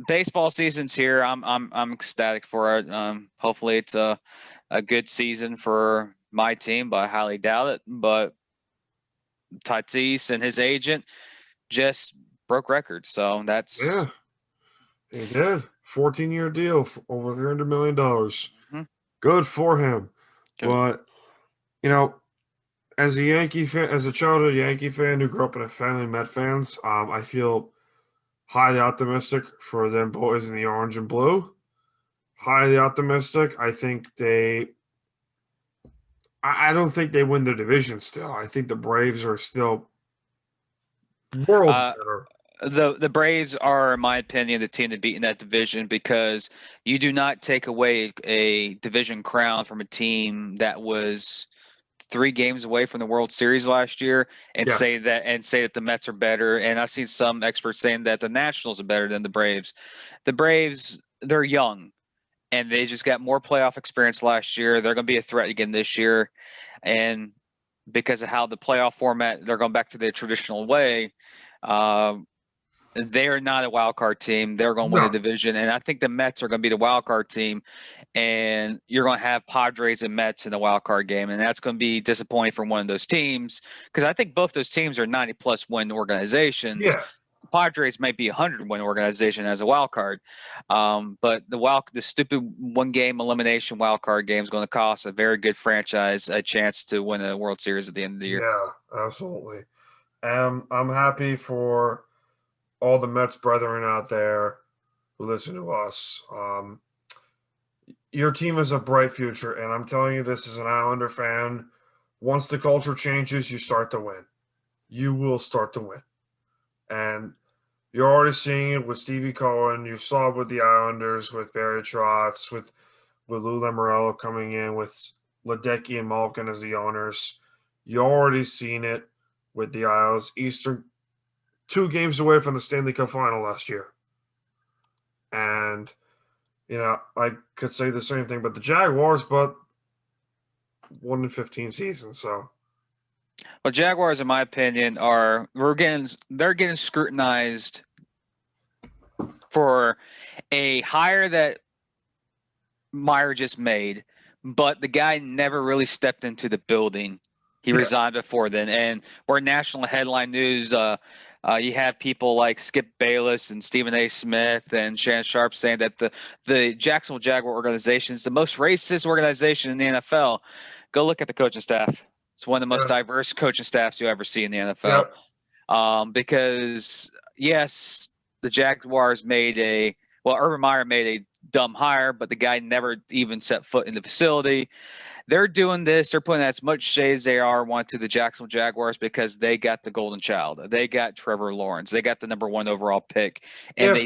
baseball season's here. I'm ecstatic for it. Hopefully it's a good season for my team, but I highly doubt it. But Tatis and his agent just broke records, so that's he did 14-year deal for over $300 million. Good for him. Good. But As a Yankee fan, as a childhood Yankee fan who grew up in a family of Met fans, I feel highly optimistic for them boys in the orange and blue. Highly optimistic. I think I don't think they win the division still. I think the Braves are still worlds better. The Braves are, in my opinion, the team to beat in that division because you do not take away a division crown from a team that was 3 games away from the World Series last year and say that the Mets are better. And I've seen some experts saying that the Nationals are better than the Braves. The Braves, they're young and they just got more playoff experience last year. They're going to be a threat again this year. And because of how the playoff format, they're going back to the traditional way. They're not a wild card team. They're going to win the division. And I think the Mets are going to be the wild card team. And you're going to have Padres and Mets in the wild card game. And that's going to be disappointing for one of those teams because I think both those teams are 90-plus win organizations. Yeah. Padres might be a 100-win organization as a wild card. But the stupid one-game elimination wild card game is going to cost a very good franchise a chance to win a World Series at the end of the year. Yeah, absolutely. I'm happy for all the Mets brethren out there who listen to us. Your team has a bright future, and I'm telling you this as an Islander fan. Once the culture changes, you start to win. You will start to win. And you're already seeing it with Stevie Cohen. You saw it with the Islanders, with Barry Trotz, with Lou Lamoriello coming in, with Ledecky and Malkin as the owners. You already seen it with the Isles. Eastern 2 games away from the Stanley Cup final last year. And, I could say the same thing, but the Jaguars, but 1 in 15 seasons, so. Well, Jaguars, in my opinion, they're getting scrutinized for a hire that Meyer just made, but the guy never really stepped into the building. He resigned before then, and we're national headline news. You have people like Skip Bayless and Stephen A. Smith and Shannon Sharp saying that the Jacksonville Jaguar organization is the most racist organization in the NFL. Go look at the coaching staff. It's one of the most diverse coaching staffs you ever see in the NFL. Because, yes, the Jaguars Urban Meyer made a dumb hire, but the guy never even set foot in the facility. They're doing this. They're putting as much shade as they want to the Jacksonville Jaguars because they got the golden child. They got Trevor Lawrence. They got the number 1 overall pick. And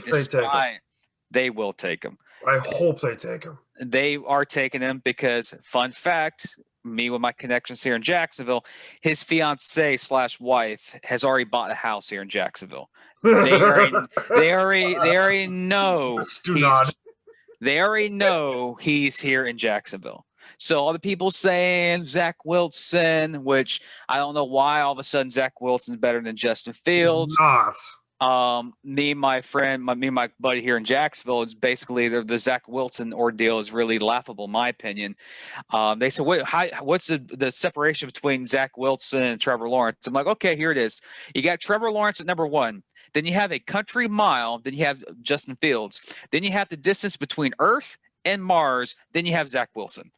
they will take him. I hope they take him. They are taking him because, fun fact, me with my connections here in Jacksonville, his fiance/wife has already bought a house here in Jacksonville. They already know. They already know he's here in Jacksonville. So all the people saying Zach Wilson, which I don't know why all of a sudden Zach Wilson's better than Justin Fields. He's not. Me and my buddy here in Jacksonville, it's basically the Zach Wilson ordeal is really laughable, in my opinion. They said, what's the separation between Zach Wilson and Trevor Lawrence? I'm like, okay, here it is. You got Trevor Lawrence at number 1. Then you have a country mile. Then you have Justin Fields. Then you have the distance between Earth and Mars. Then you have Zach Wilson.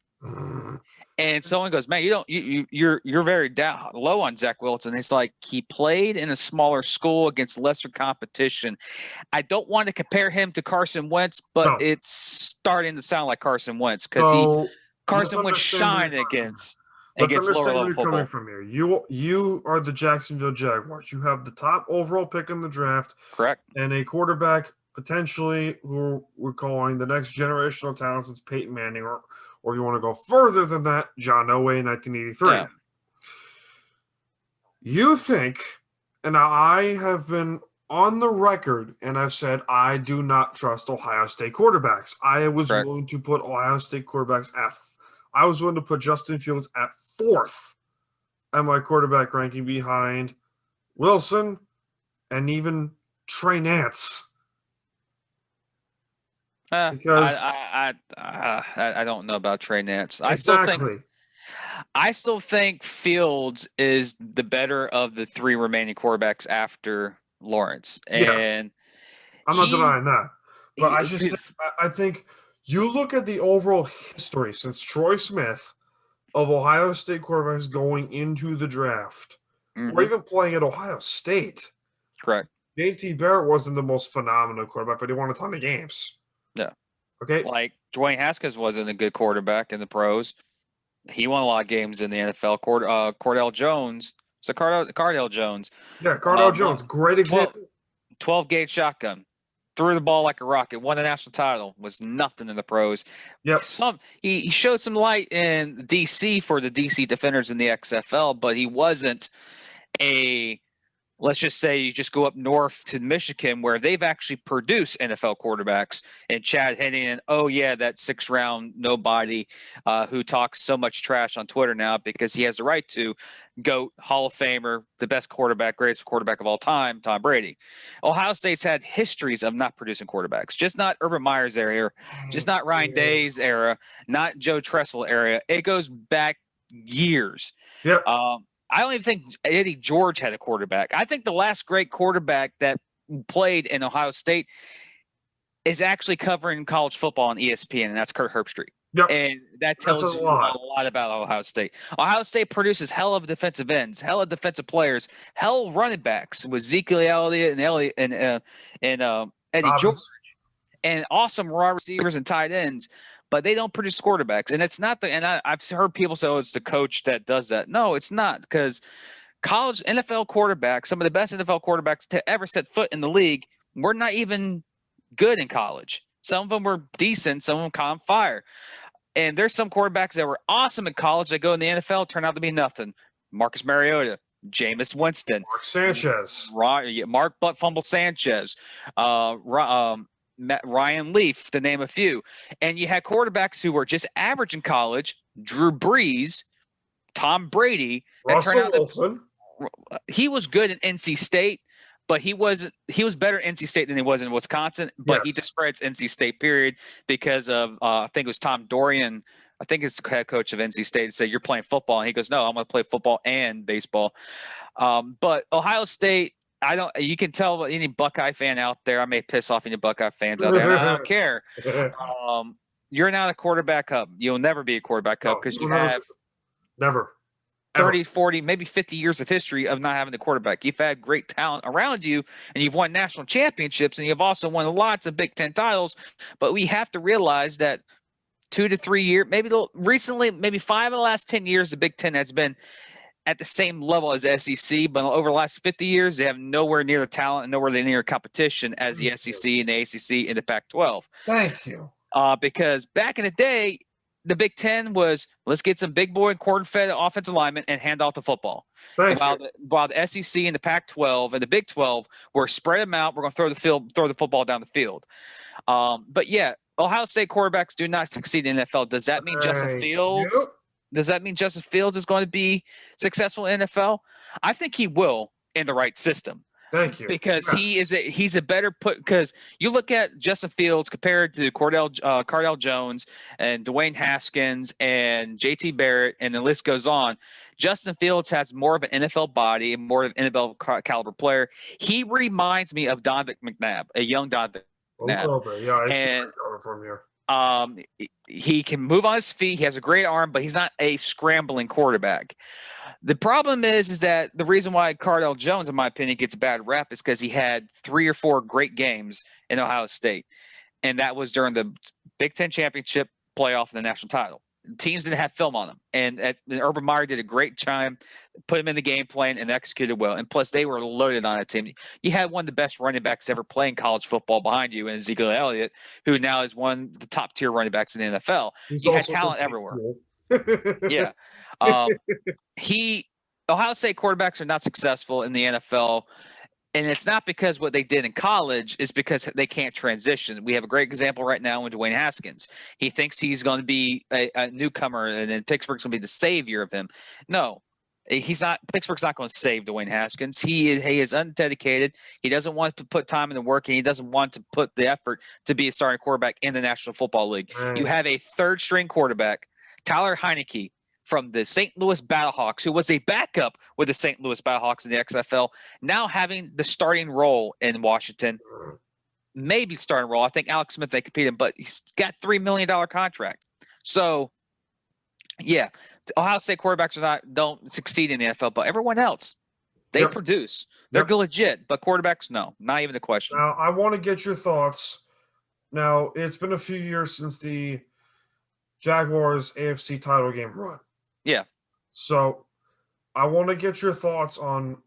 And someone goes, man, you're very low on Zach Wilson. It's like he played in a smaller school against lesser competition. I don't want to compare him to Carson Wentz, but it's starting to sound like Carson Wentz because Carson Wentz shined against lower level football. Coming from here. You are the Jacksonville Jaguars. You have the top overall pick in the draft, correct, and a quarterback potentially who we're calling the next generational talent since Peyton Manning, or if you want to go further than that, John Elway in 1983. Yeah. You think, and I have been on the record, and I've said I do not trust Ohio State quarterbacks. I was willing to put Ohio State quarterbacks I was willing to put Justin Fields at 4th at my quarterback ranking behind Wilson and even Trey Nance. Because I don't know about Trey Nance. Exactly. I still think Fields is the better of the 3 remaining quarterbacks after Lawrence. And I'm not denying that. But I think you look at the overall history since Troy Smith of Ohio State quarterbacks going into the draft, or even playing at Ohio State. Correct. JT Barrett wasn't the most phenomenal quarterback, but he won a ton of games. Yeah. Okay. Like Dwayne Haskins wasn't a good quarterback in the pros. He won a lot of games in the NFL. Cordell Jones. So Cardell Jones. Yeah, Cardell Jones. Great example. 12-gauge shotgun. Threw the ball like a rocket. Won a national title. Was nothing in the pros. Yep. He showed some light in D.C. for the D.C. Defenders in the XFL, but he wasn't a – let's just say you just go up north to Michigan where they've actually produced NFL quarterbacks and Chad Henne and, that 6th-round nobody who talks so much trash on Twitter now because he has the right to, GOAT, Hall of Famer, the best quarterback, greatest quarterback of all time, Tom Brady. Ohio State's had histories of not producing quarterbacks, just not Urban Meyer's era, just not Ryan Day's era, not Joe Tressel era. It goes back years. Yeah. I don't even think Eddie George had a quarterback. I think the last great quarterback that played in Ohio State is actually covering college football on ESPN, and that's Kurt Herbstreit. Yep. And that tells you a lot about Ohio State. Ohio State produces hell of defensive ends, hell of defensive players, hell of running backs with Ezekiel Elliott and Eddie George, and awesome raw receivers and tight ends. But they don't produce quarterbacks, and it's not I've heard people say, it's the coach that does that. No, it's not, because college NFL quarterbacks, some of the best NFL quarterbacks to ever set foot in the league, were not even good in college. Some of them were decent, some of them caught on fire. And there's some quarterbacks that were awesome in college that go in the NFL, turn out to be nothing. Marcus Mariota, Jameis Winston, Mark Sanchez, Mark Butt Fumble Sanchez, Ryan Leaf, to name a few. And you had quarterbacks who were just average in college, Drew Brees, Tom Brady. Russell Wilson. He was good in NC State, but he was better in NC State than he was in Wisconsin, but he discredits NC State, period, because of I think it was Tom Dorian, I think it's the head coach of NC State, said, "You're playing football." And he goes, "No, I'm going to play football and baseball." But Ohio State, you can tell any Buckeye fan out there, I may piss off any Buckeye fans out there, and I don't care. You're not a quarterback hub. You'll never be a quarterback hub because you have never 30, 40, maybe 50 years of history of not having the quarterback. You've had great talent around you, and you've won national championships, and you've also won lots of Big Ten titles. But we have to realize that 2 to 3 years, maybe 5 of the last 10 years, the Big Ten has been at the same level as the SEC, but over the last 50 years, they have nowhere near the talent and nowhere near competition as the SEC and the ACC and the Pac-12. Thank you. Because back in the day, the Big Ten was, let's get some big boy and corn-fed offensive linemen and hand off the football. While the SEC and the Pac-12 and the Big 12 were spread them out, we're going to throw the football down the field. But yeah, Ohio State quarterbacks do not succeed in the NFL. Does that mean Justin Fields? Yep. Does that mean Justin Fields is going to be successful in the NFL? I think he will in the right system. Thank you. Because he's a better because you look at Justin Fields compared to Cardell Jones and Dwayne Haskins and JT Barrett, and the list goes on. Justin Fields has more of an NFL body and more of an NFL caliber player. He reminds me of Donovan McNabb, a young Donovan McNabb. A little bit, yeah. I see from here. He can move on his feet. He has a great arm, but he's not a scrambling quarterback. The problem is that the reason why Cardell Jones, in my opinion, gets a bad rap is because he had 3 or 4 great games in Ohio State, and that was during the Big Ten championship playoff and the national title. Teams didn't have film on him, and Urban Meyer did a great job, put him in the game plan, and executed well. And plus, they were loaded on that team. You had one of the best running backs ever playing college football behind you, in Ezekiel Elliott, who now is one of the top tier running backs in the NFL. You had talent everywhere. Yeah. Ohio State quarterbacks are not successful in the NFL, and it's not because what they did in college, is because they can't transition. We have a great example right now with Dwayne Haskins. He thinks he's going to be a newcomer, and then Pittsburgh's going to be the savior of him. No, he's not. Pittsburgh's not going to save Dwayne Haskins. He is undedicated. He doesn't want to put time in the work, and he doesn't want to put the effort to be a starting quarterback in the National Football League. Right. You have a third-string quarterback, Tyler Heineke, from the St. Louis Battlehawks, who was a backup with the St. Louis Battlehawks in the XFL, now having the starting role in Washington. Maybe starting role. I think Alex Smith, they competed, but he's got $3 million contract. So, yeah, Ohio State quarterbacks don't succeed in the NFL, but everyone else, they Yep. produce. They're legit, but quarterbacks, no, not even a question. Now, I want to get your thoughts. Now, it's been a few years since the Jaguars AFC title game run. Yeah. So, I want to get your thoughts on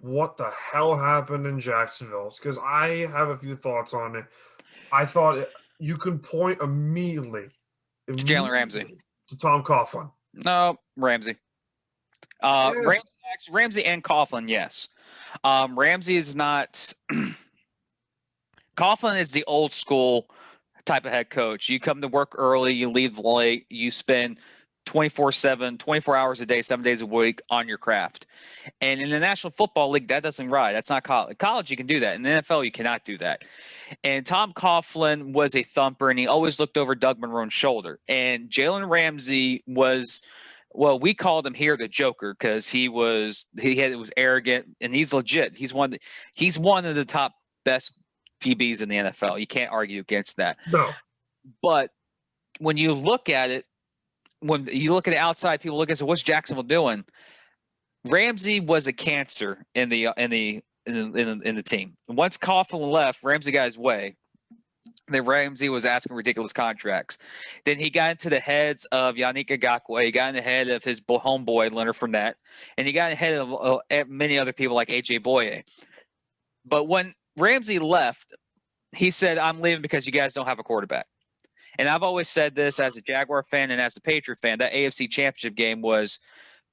what the hell happened in Jacksonville, because I have a few thoughts on it. I thought you can point immediately to Jalen Ramsey, to Tom Coughlin. No, Ramsey. Ramsey and Coughlin, yes. Ramsey is not. Coughlin is the old school type of head coach. You come to work early, you leave late, you spend 24/7, 24 hours a day, 7 days a week on your craft. And in the National Football League, that doesn't ride. That's not college. College, you can do that. In the NFL, you cannot do that. And Tom Coughlin was a thumper, and he always looked over Doug Monroe's shoulder. And Jalen Ramsey was, well, we called him here the Joker because he was arrogant, and he's legit. He's one of the top best DBs in the NFL. You can't argue against that. No. But when you look at it, when you look at the outside, people look and say, "What's Jacksonville doing?" Ramsey was a cancer in the team. Once Coughlin left, Ramsey got his way. Then Ramsey was asking ridiculous contracts. Then he got into the heads of Yannick Ngakoue. He got in the head of his homeboy Leonard Fournette, and he got in the head of many other people like AJ Boye. But when Ramsey left, he said, "I'm leaving because you guys don't have a quarterback." And I've always said this as a Jaguar fan and as a Patriot fan, that AFC Championship game was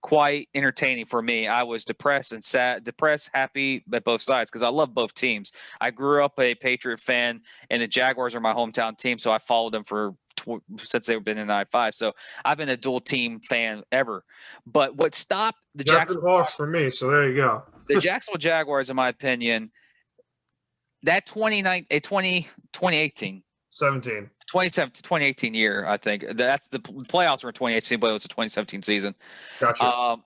quite entertaining for me. I was depressed and sad, happy at both sides because I love both teams. I grew up a Patriot fan, and the Jaguars are my hometown team, so I followed them since they've been in 95. So I've been a dual team fan ever. But what stopped the Jacksonville Hawks for me, so there you go. The Jacksonville Jaguars, in my opinion, that 2018. 2018 year, I think. That's the playoffs were in 2018, but it was the 2017 season. Gotcha.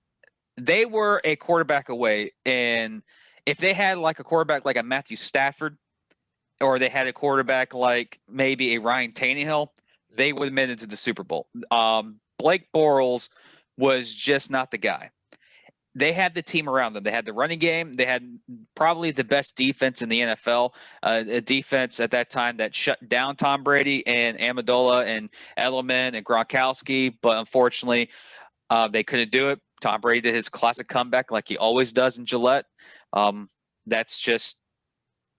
They were a quarterback away, and if they had like a quarterback like a Matthew Stafford, or they had a quarterback like maybe a Ryan Tannehill, they would have made it to the Super Bowl. Blake Bortles was just not the guy. They had the team around them. They had the running game. They had probably the best defense in the NFL, a defense at that time that shut down Tom Brady and Amendola and Edelman and Gronkowski. But unfortunately, they couldn't do it. Tom Brady did his classic comeback like he always does in Gillette.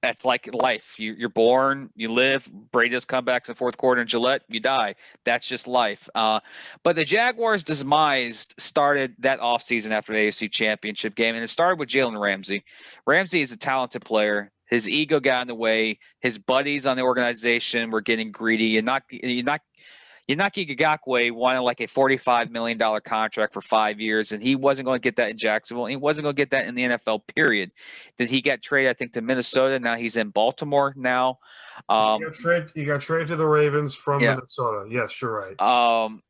That's like life. You're born, you live. Brady does comebacks in fourth quarter in Gillette, you die. That's just life. But the Jaguars' demise started that offseason after the AFC Championship game, and it started with Jalen Ramsey. Ramsey is a talented player. His ego got in the way. His buddies on the organization were getting greedy. Yannick Ngakoue wanted like a $45 million contract for 5 years, and he wasn't going to get that in Jacksonville. He wasn't going to get that in the NFL, period. Then he got traded, I think, to Minnesota. Now he's in Baltimore now. He got traded to the Ravens from Minnesota. Yes, you're right.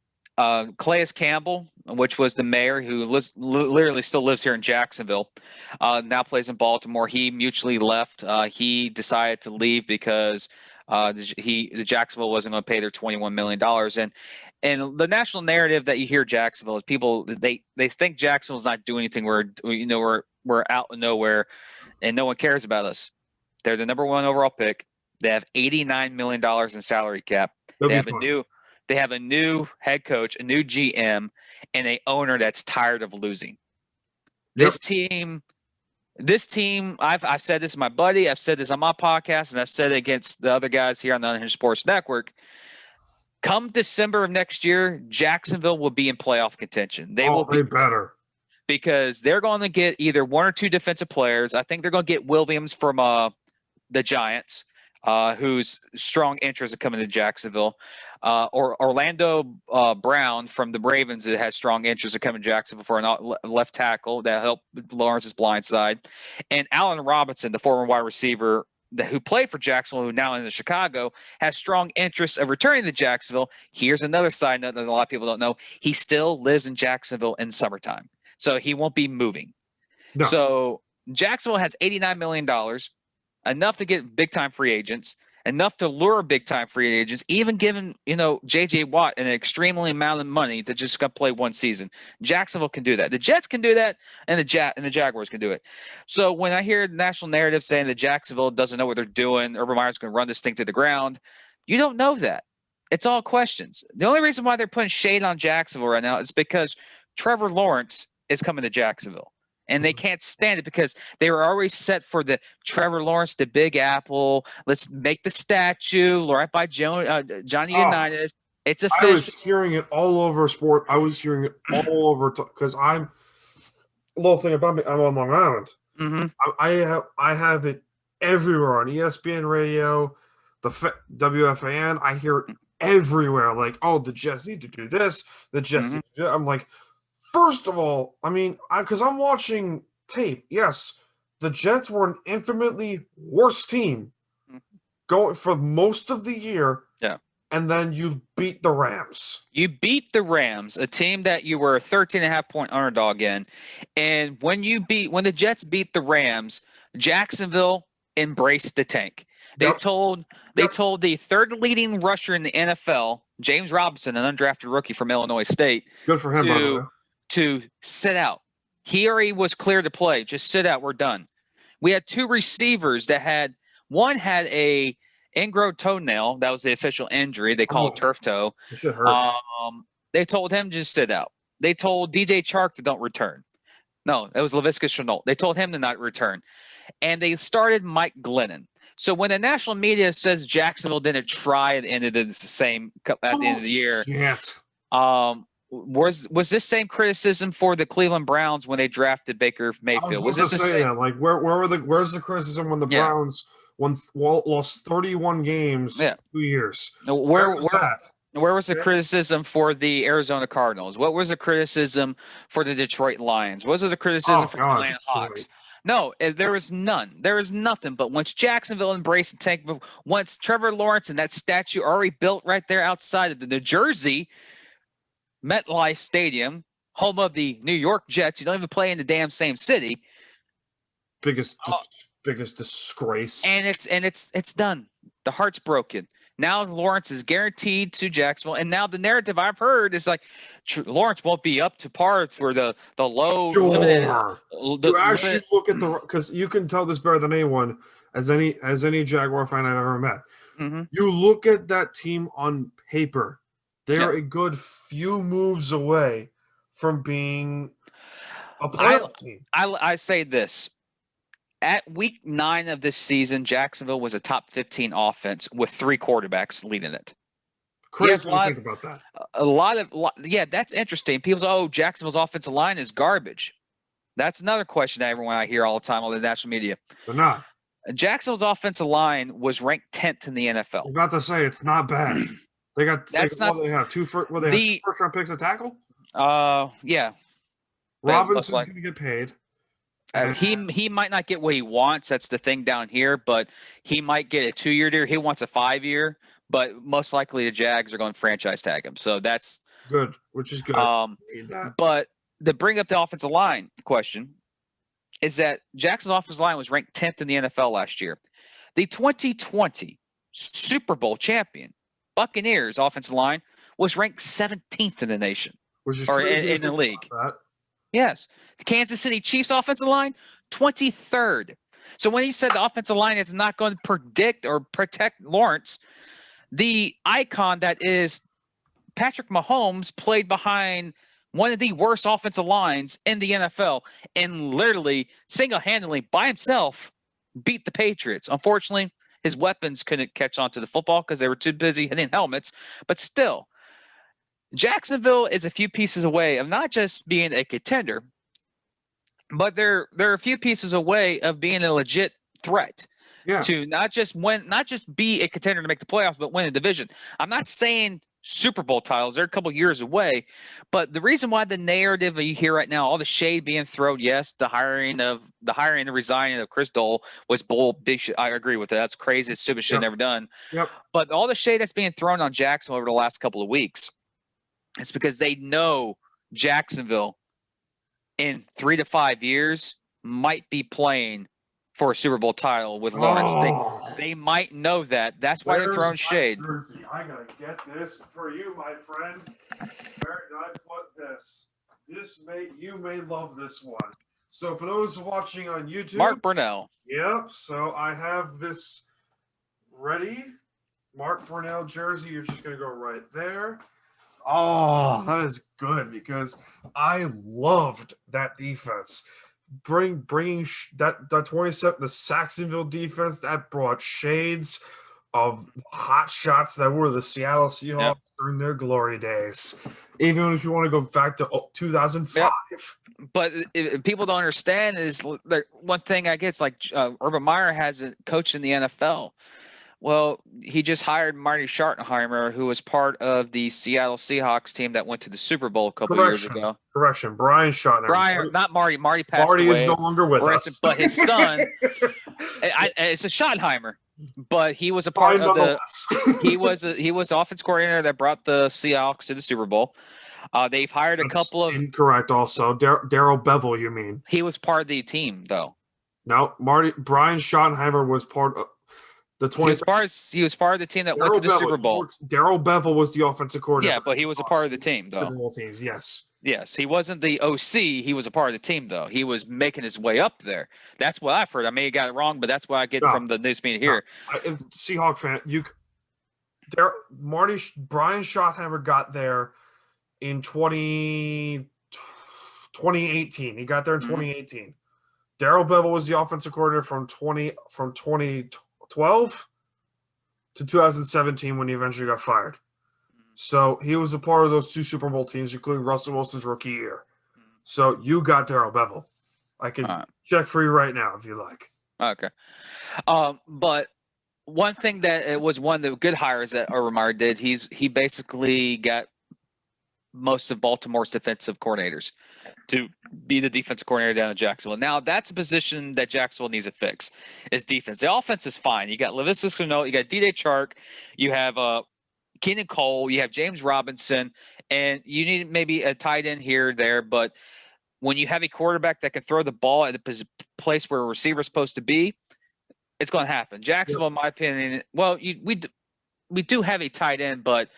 Calais Campbell, which was the mayor who literally still lives here in Jacksonville, now plays in Baltimore. He mutually left. He decided to leave because the Jacksonville wasn't going to pay their $21 million. And the national narrative that you hear Jacksonville is people they think Jacksonville's not doing anything. We're out of nowhere, and no one cares about us. They're the number one overall pick. They have $89 million in salary cap. They have a new head coach, a new GM, and an owner that's tired of losing. This team, I've said this to my buddy, I've said this on my podcast, and I've said it against the other guys here on the Unhinged Sports Network. Come December of next year, Jacksonville will be in playoff contention. They will be better because they're going to get either one or two defensive players. I think they're going to get Williams from the Giants, whose strong interest in coming to Jacksonville, or Orlando Brown from the Ravens that has strong interest in coming to Jacksonville for a left tackle that helped Lawrence's blind side, and Allen Robinson, the former wide receiver who played for Jacksonville, who now in Chicago, has strong interest of returning to Jacksonville. Here's another side note that a lot of people don't know. He still lives in Jacksonville in summertime, so he won't be moving. No. So Jacksonville has $89 million, enough to get big-time free agents, enough to lure big-time free agents, even giving, J.J. Watt an extremely amount of money to just go play one season. Jacksonville can do that. The Jets can do that, and the Jaguars can do it. So when I hear the national narrative saying that Jacksonville doesn't know what they're doing, Urban Meyer's going to run this thing to the ground, you don't know that. It's all questions. The only reason why they're putting shade on Jacksonville right now is because Trevor Lawrence is coming to Jacksonville. And they can't stand it because they were always set for the Trevor Lawrence, the Big Apple. Let's make the statue right by Johnny Unitas. It's official. I was hearing it all over sport. I was hearing it all over because I'm a little thing about me. I'm on Long Island. Mm-hmm. I have it everywhere on ESPN radio, the WFAN. I hear it everywhere. Like, oh, the Jets need to do this. The Jets. Need to do that. I'm like. First of all, I mean, because I'm watching tape, yes, the Jets were an infinitely worse team going for most of the year. Yeah. And then you beat the Rams. You beat the Rams, a team that you were a 13.5-point underdog in. And when the Jets beat the Rams, Jacksonville embraced the tank. They told the third leading rusher in the NFL, James Robinson, an undrafted rookie from Illinois State. Good for him, by the way. To sit out. He already was clear to play. Just sit out. We're done. We had two receivers that one had a ingrown toenail. That was the official injury. They call it turf toe. It should hurt. They told him to just sit out. They told DJ Chark to don't return. No, it was Laviska Shenault. They told him to not return. And they started Mike Glennon. So when the national media says Jacksonville didn't try at the end of the end of the year, was this same criticism for the Cleveland Browns when they drafted Baker Mayfield? Was this the same? Like, where's the criticism when the Browns lost 31 games 2 years? Where was the criticism for the Arizona Cardinals? What was the criticism for the Detroit Lions? What was the criticism for the Atlanta Hawks? No, there was none. There was nothing. But once Jacksonville embraced the tank, once Trevor Lawrence and that statue already built right there outside of the New Jersey MetLife Stadium, home of the New York Jets. You don't even play in the damn same city. Biggest disgrace. And it's done. The heart's broken. Now Lawrence is guaranteed to Jacksonville, and now the narrative I've heard is like Lawrence won't be up to par for the low. Sure. You actually look at because you can tell this better than anyone as any Jaguar fan I've ever met. Mm-hmm. You look at that team on paper. They're a good few moves away from being a playoff team. I say this. At week 9 of this season, Jacksonville was a top 15 offense with 3 quarterbacks leading it. Crazy to think about that. That's interesting. People say, Jacksonville's offensive line is garbage. That's another question that everyone I hear all the time on the national media. They're not. Jacksonville's offensive line was ranked 10th in the NFL. I was about to say, it's not bad. They have two first-round picks at tackle? Yeah. Robinson's going to get paid. He might not get what he wants. That's the thing down here, but he might get a 2-year deal. He wants a 5-year, but most likely the Jags are going to franchise tag him. So that's good, which is good. But to bring up the offensive line question is that Jackson's offensive line was ranked 10th in the NFL last year. The 2020 Super Bowl champion Buccaneers offensive line was ranked 17th in the nation, which is in the league. Yes. The Kansas City Chiefs offensive line, 23rd. So when he said the offensive line is not going to predict or protect Lawrence, the icon that is Patrick Mahomes played behind one of the worst offensive lines in the NFL and literally single-handedly by himself beat the Patriots. Unfortunately, his weapons couldn't catch on to the football because they were too busy hitting helmets. But still, Jacksonville is a few pieces away of not just being a contender, but they're a few pieces away of being a legit threat to not just be a contender to make the playoffs, but win a division. I'm not saying Super Bowl titles. They're a couple years away. But the reason why the narrative you hear right now, all the shade being thrown, yes, the hiring and resigning of Chris Dole was bull. Big shit. I agree with that. That's crazy. It's stupid shit never done. Yep. But all the shade that's being thrown on Jacksonville over the last couple of weeks, it's because they know Jacksonville in 3 to 5 years might be playing for a Super Bowl title with Lawrence. They might know that. That's why they're Where's throwing my shade. jersey? I gotta get this for you, my friend. Where did I put this? You may love this one. So for those watching on YouTube, Mark Brunell. Yep. So I have this ready. Mark Brunell jersey. You're just gonna go right there. Oh, that is good because I loved that defense. Bringing that 27, the Saxonville defense that brought shades of hot shots that were the Seattle Seahawks during their glory days. Even if you want to go back to 2005. But people don't understand is one thing I get is like Urban Meyer hasn't coached in the NFL. Well, he just hired Marty Schottenheimer, who was part of the Seattle Seahawks team that went to the Super Bowl a couple years ago. Correction, Brian Schottenheimer. Not Marty. Marty passed Marty away. is no longer with us. But his son, it's a Schottenheimer. But he was a part of the. he was offense coordinator that brought the Seahawks to the Super Bowl. They've hired a couple of incorrect. Also, Daryl Bevel. You mean he was part of the team though? No, Brian Schottenheimer was part of the 20. He was part of the team that went to the Super Bowl. Daryl Bevel was the offensive coordinator. Yeah, but he was a part of the team though. Super Bowl teams, yes. Yes, he wasn't the OC. He was a part of the team, though. He was making his way up there. That's what I've heard. I may have got it wrong, but that's what I get from the news media here. Seahawk fan, Brian Schottenheimer got there in 2018. He got there in 2018. Daryl Bevel was the offensive coordinator from 2012 to 2017 when he eventually got fired. So he was a part of those two Super Bowl teams, including Russell Wilson's rookie year. So you got Daryl Bevel. I can check for you right now if you like. Okay. But one thing that it was one of the good hires that Urban Meyer did, he basically got most of Baltimore's defensive coordinators to be the defensive coordinator down in Jacksonville. Now, that's a position that Jacksonville needs to fix, is defense. The offense is fine. You got Laviska Shenault, you got D.J. Chark, you have Keenan Cole, you have James Robinson, and you need maybe a tight end here or there. But when you have a quarterback that can throw the ball at the place where a receiver is supposed to be, it's going to happen. Jacksonville, in my opinion, well, we do have a tight end, but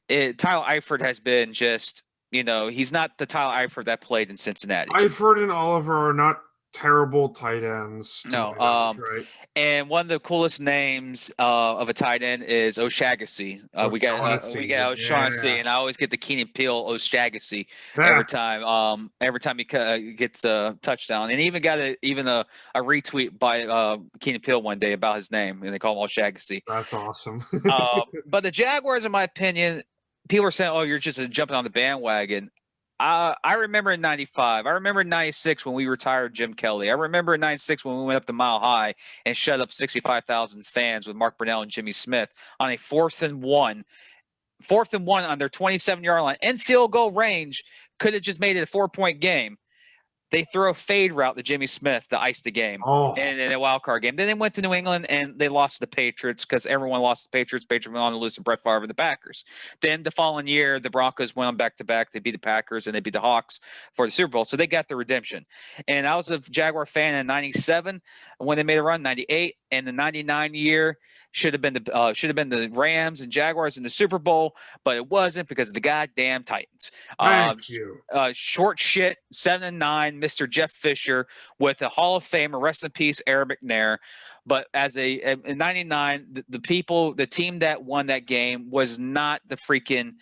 Tyler Eifert has been just, he's not the Tyler Eifert that played in Cincinnati. Eifert and Oliver are not terrible tight ends. No. Right? And one of the coolest names of a tight end is O'Shaughnessy. We got O'Shaughnessy, and I always get the Keenan Peele O'Shaughnessy every time. Every time he gets a touchdown, and he even got a retweet by Keenan Peele one day about his name, and they call him O'Shaughnessy. That's awesome. But the Jaguars, in my opinion, people are saying, "Oh, you're just jumping on the bandwagon." I remember in 95. I remember in 96 when we retired Jim Kelly. I remember in 96 when we went up to Mile High and shut up 65,000 fans with Mark Brunell and Jimmy Smith on a 4th and 1 on their 27-yard line. In field goal range, could have just made it a 4-point game. They throw a fade route to Jimmy Smith to ice the game in a wild card game. Then they went to New England and they lost to the Patriots because everyone lost to the Patriots. Patriots went on to lose to Brett Favre and the Packers. Then the following year, the Broncos went on back-to-back. They beat the Packers and they beat the Hawks for the Super Bowl. So they got the redemption. And I was a Jaguar fan in 97 when they made a run, 98. And the 99 year should have been the Rams and Jaguars in the Super Bowl, but it wasn't because of the goddamn Titans. Thank you. Short shit, 7-9, Mr. Jeff Fisher with a Hall of Famer, rest in peace, Aaron McNair. But in 99, the team that won that game was not the freaking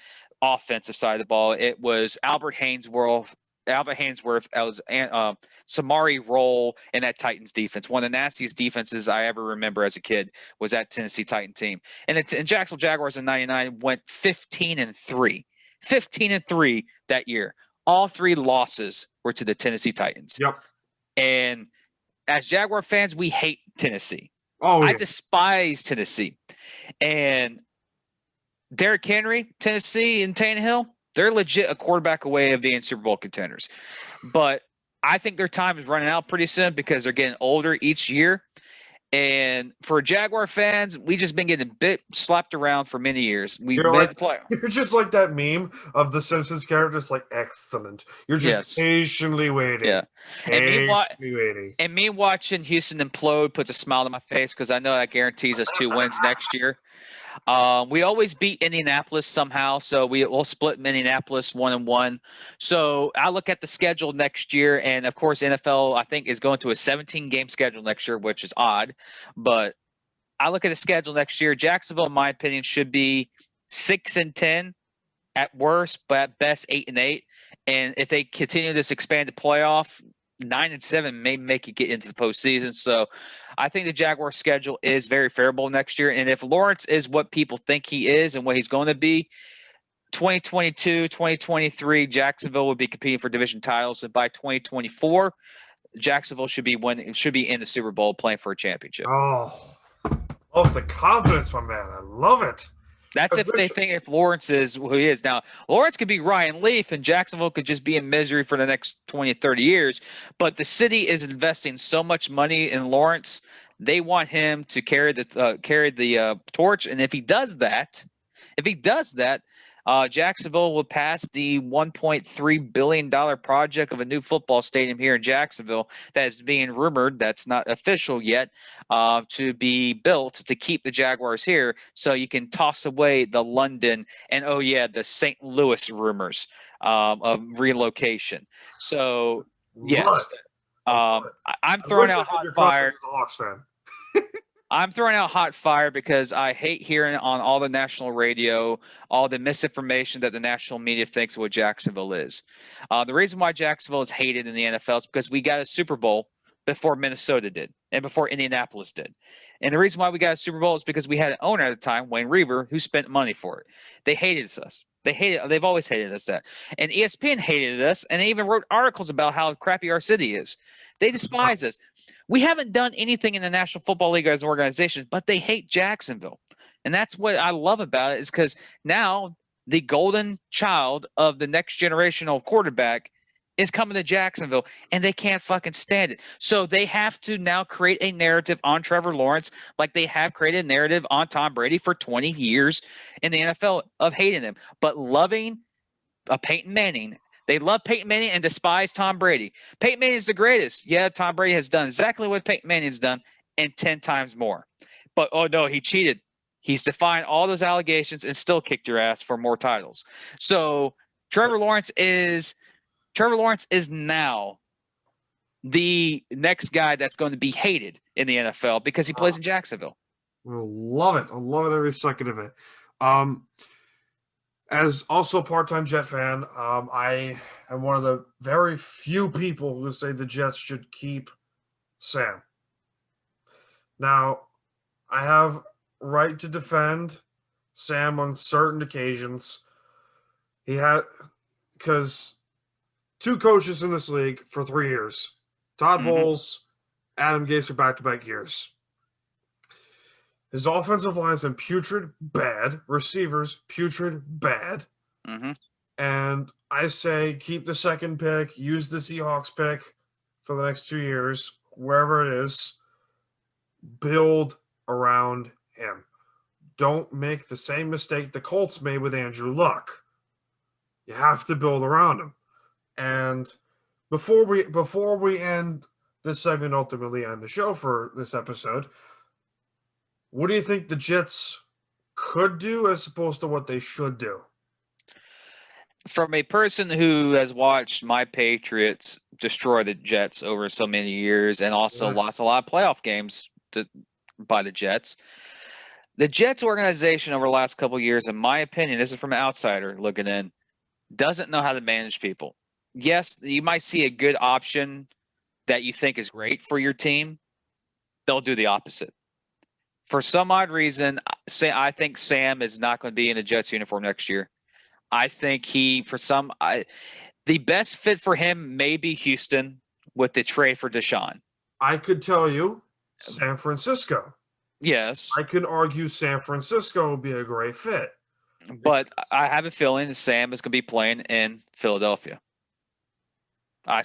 offensive side of the ball. It was Albert Hainsworth. That was Samari Roll in that Titans defense. One of the nastiest defenses I ever remember as a kid was that Tennessee Titan team. And Jacksonville Jaguars in 99 went 15-3. 15-3 that year. All 3 losses were to the Tennessee Titans. Yep. And as Jaguar fans, we hate Tennessee. Oh, yeah. I despise Tennessee. And Derrick Henry, Tennessee, and Tannehill, they're legit a quarterback away of being Super Bowl contenders. But I think their time is running out pretty soon because they're getting older each year. And for Jaguar fans, we just been getting a bit slapped around for many years. We You're made like, the play. you're just like that meme of the Simpsons characters, like excellent. You're just Yes. patiently waiting. Yeah. And Patiently waiting. And me watching Houston implode puts a smile on my face because I know that guarantees us 2 wins next year. We always beat Indianapolis somehow, so we'll split Indianapolis 1-1. So I look at the schedule next year, and of course, NFL I think is going to a 17-game schedule next year, which is odd. But I look at the schedule next year. Jacksonville, in my opinion, should be 6-10 at worst, but at best 8-8. And if they continue this expanded playoff, 9-7 may make it get into the postseason. So I think the Jaguars' schedule is very favorable next year. And if Lawrence is what people think he is and what he's going to be, 2022, 2023, Jacksonville will be competing for division titles. And by 2024, Jacksonville should be in the Super Bowl playing for a championship. Oh, the confidence, my man. I love it. That's if Lawrence is who he is. Now, Lawrence could be Ryan Leaf, and Jacksonville could just be in misery for the next 20, 30 years. But the city is investing so much money in Lawrence, they want him to carry the torch. And if he does that, Jacksonville will pass the $1.3 billion project of a new football stadium here in Jacksonville that is being rumored, that's not official yet, to be built to keep the Jaguars here so you can toss away the London and, the St. Louis rumors of relocation. So, yes, I'm throwing out hot fire. Hawks fan. I'm throwing out hot fire because I hate hearing on all the national radio all the misinformation that the national media thinks of what Jacksonville is. The reason why Jacksonville is hated in the NFL is because we got a Super Bowl before Minnesota did and before Indianapolis did. And the reason why we got a Super Bowl is because we had an owner at the time, Wayne Reaver, who spent money for it. They hated us. They've always hated us that. And ESPN hated us, and they even wrote articles about how crappy our city is. They despise us. We haven't done anything in the National Football League as an organization, but they hate Jacksonville. And that's what I love about it is because now the golden child of the next generational quarterback is coming to Jacksonville, and they can't fucking stand it. So they have to now create a narrative on Trevor Lawrence like they have created a narrative on Tom Brady for 20 years in the NFL of hating him, but loving Peyton Manning. They love Peyton Manning and despise Tom Brady. Peyton Manning is the greatest. Yeah, Tom Brady has done exactly what Peyton Manning's done and 10 times more. But, oh, no, he cheated. He's defied all those allegations and still kicked your ass for more titles. So Trevor Lawrence is now the next guy that's going to be hated in the NFL because he plays in Jacksonville. I love it. I love it every second of it. As also a part-time Jet fan, I am one of the very few people who say the Jets should keep Sam. Now, I have right to defend Sam on certain occasions. Because 2 coaches in this league for 3 years. Todd Bowles, Adam Gase for back-to-back years. His offensive line has been putrid bad. Receivers, putrid bad. And I say keep the second pick. Use the Seahawks pick for the next 2 years, wherever it is. Build around him. Don't make the same mistake the Colts made with Andrew Luck. You have to build around him. And before we end this segment, ultimately end the show for this episode, what do you think the Jets could do as opposed to what they should do? From a person who has watched my Patriots destroy the Jets over so many years and also lost a lot of playoff games by the Jets organization over the last couple of years, in my opinion, this is from an outsider looking in, doesn't know how to manage people. Yes, you might see a good option that you think is great for your team. They'll do the opposite. For some odd reason, I think Sam is not going to be in a Jets uniform next year. I think the best fit for him may be Houston with the trade for Deshaun. I could tell you San Francisco. Yes. I can argue San Francisco would be a great fit. But I have a feeling Sam is going to be playing in Philadelphia. I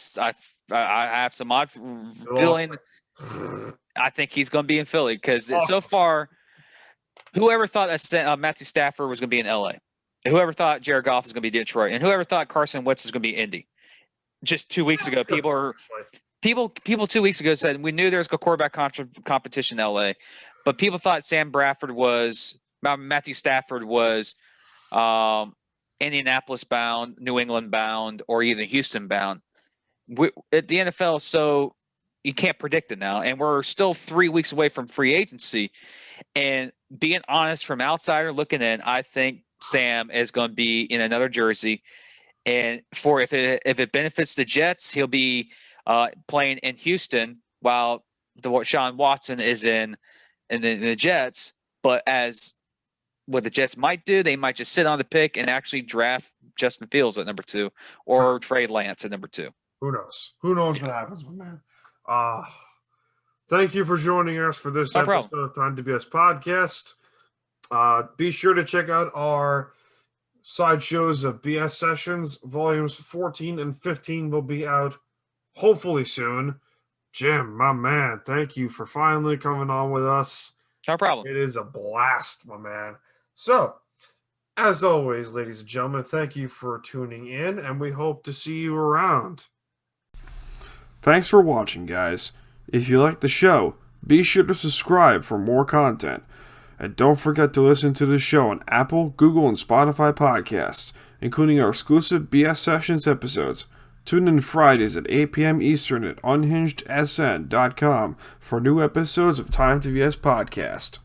have some odd feeling. I think he's going to be in Philly because so Awesome. far, whoever thought Matthew Stafford was going to be in LA, whoever thought Jared Goff was going to be Detroit, and whoever thought Carson Wentz was going to be Indy. Just 2 weeks ago, people 2 weeks ago said we knew there was a quarterback competition in LA, but people thought Matthew Stafford was Indianapolis bound, New England bound, or even Houston bound. At the NFL, so you can't predict it now, and we're still 3 weeks away from free agency. And being honest, from outsider looking in, I think Sam is going to be in another jersey. And if it benefits the Jets, he'll be playing in Houston while Deshaun Watson is in the Jets. But as what the Jets might do, they might just sit on the pick and actually draft Justin Fields at number 2 or trade Lance at number 2. Who knows? Who knows what happens, my man? Thank you for joining us for this episode of Time to BS podcast. Be sure to check out our sideshows of BS sessions. Volumes 14 and 15 will be out hopefully soon. Jim, my man, thank you for finally coming on with us. No problem. It is a blast, my man. So, as always, ladies and gentlemen, thank you for tuning in, and we hope to see you around. Thanks for watching, guys. If you like the show, be sure to subscribe for more content. And don't forget to listen to the show on Apple, Google, and Spotify podcasts, including our exclusive BS Sessions episodes. Tune in Fridays at 8 p.m. Eastern at unhingedsn.com for new episodes of Time to BS podcast.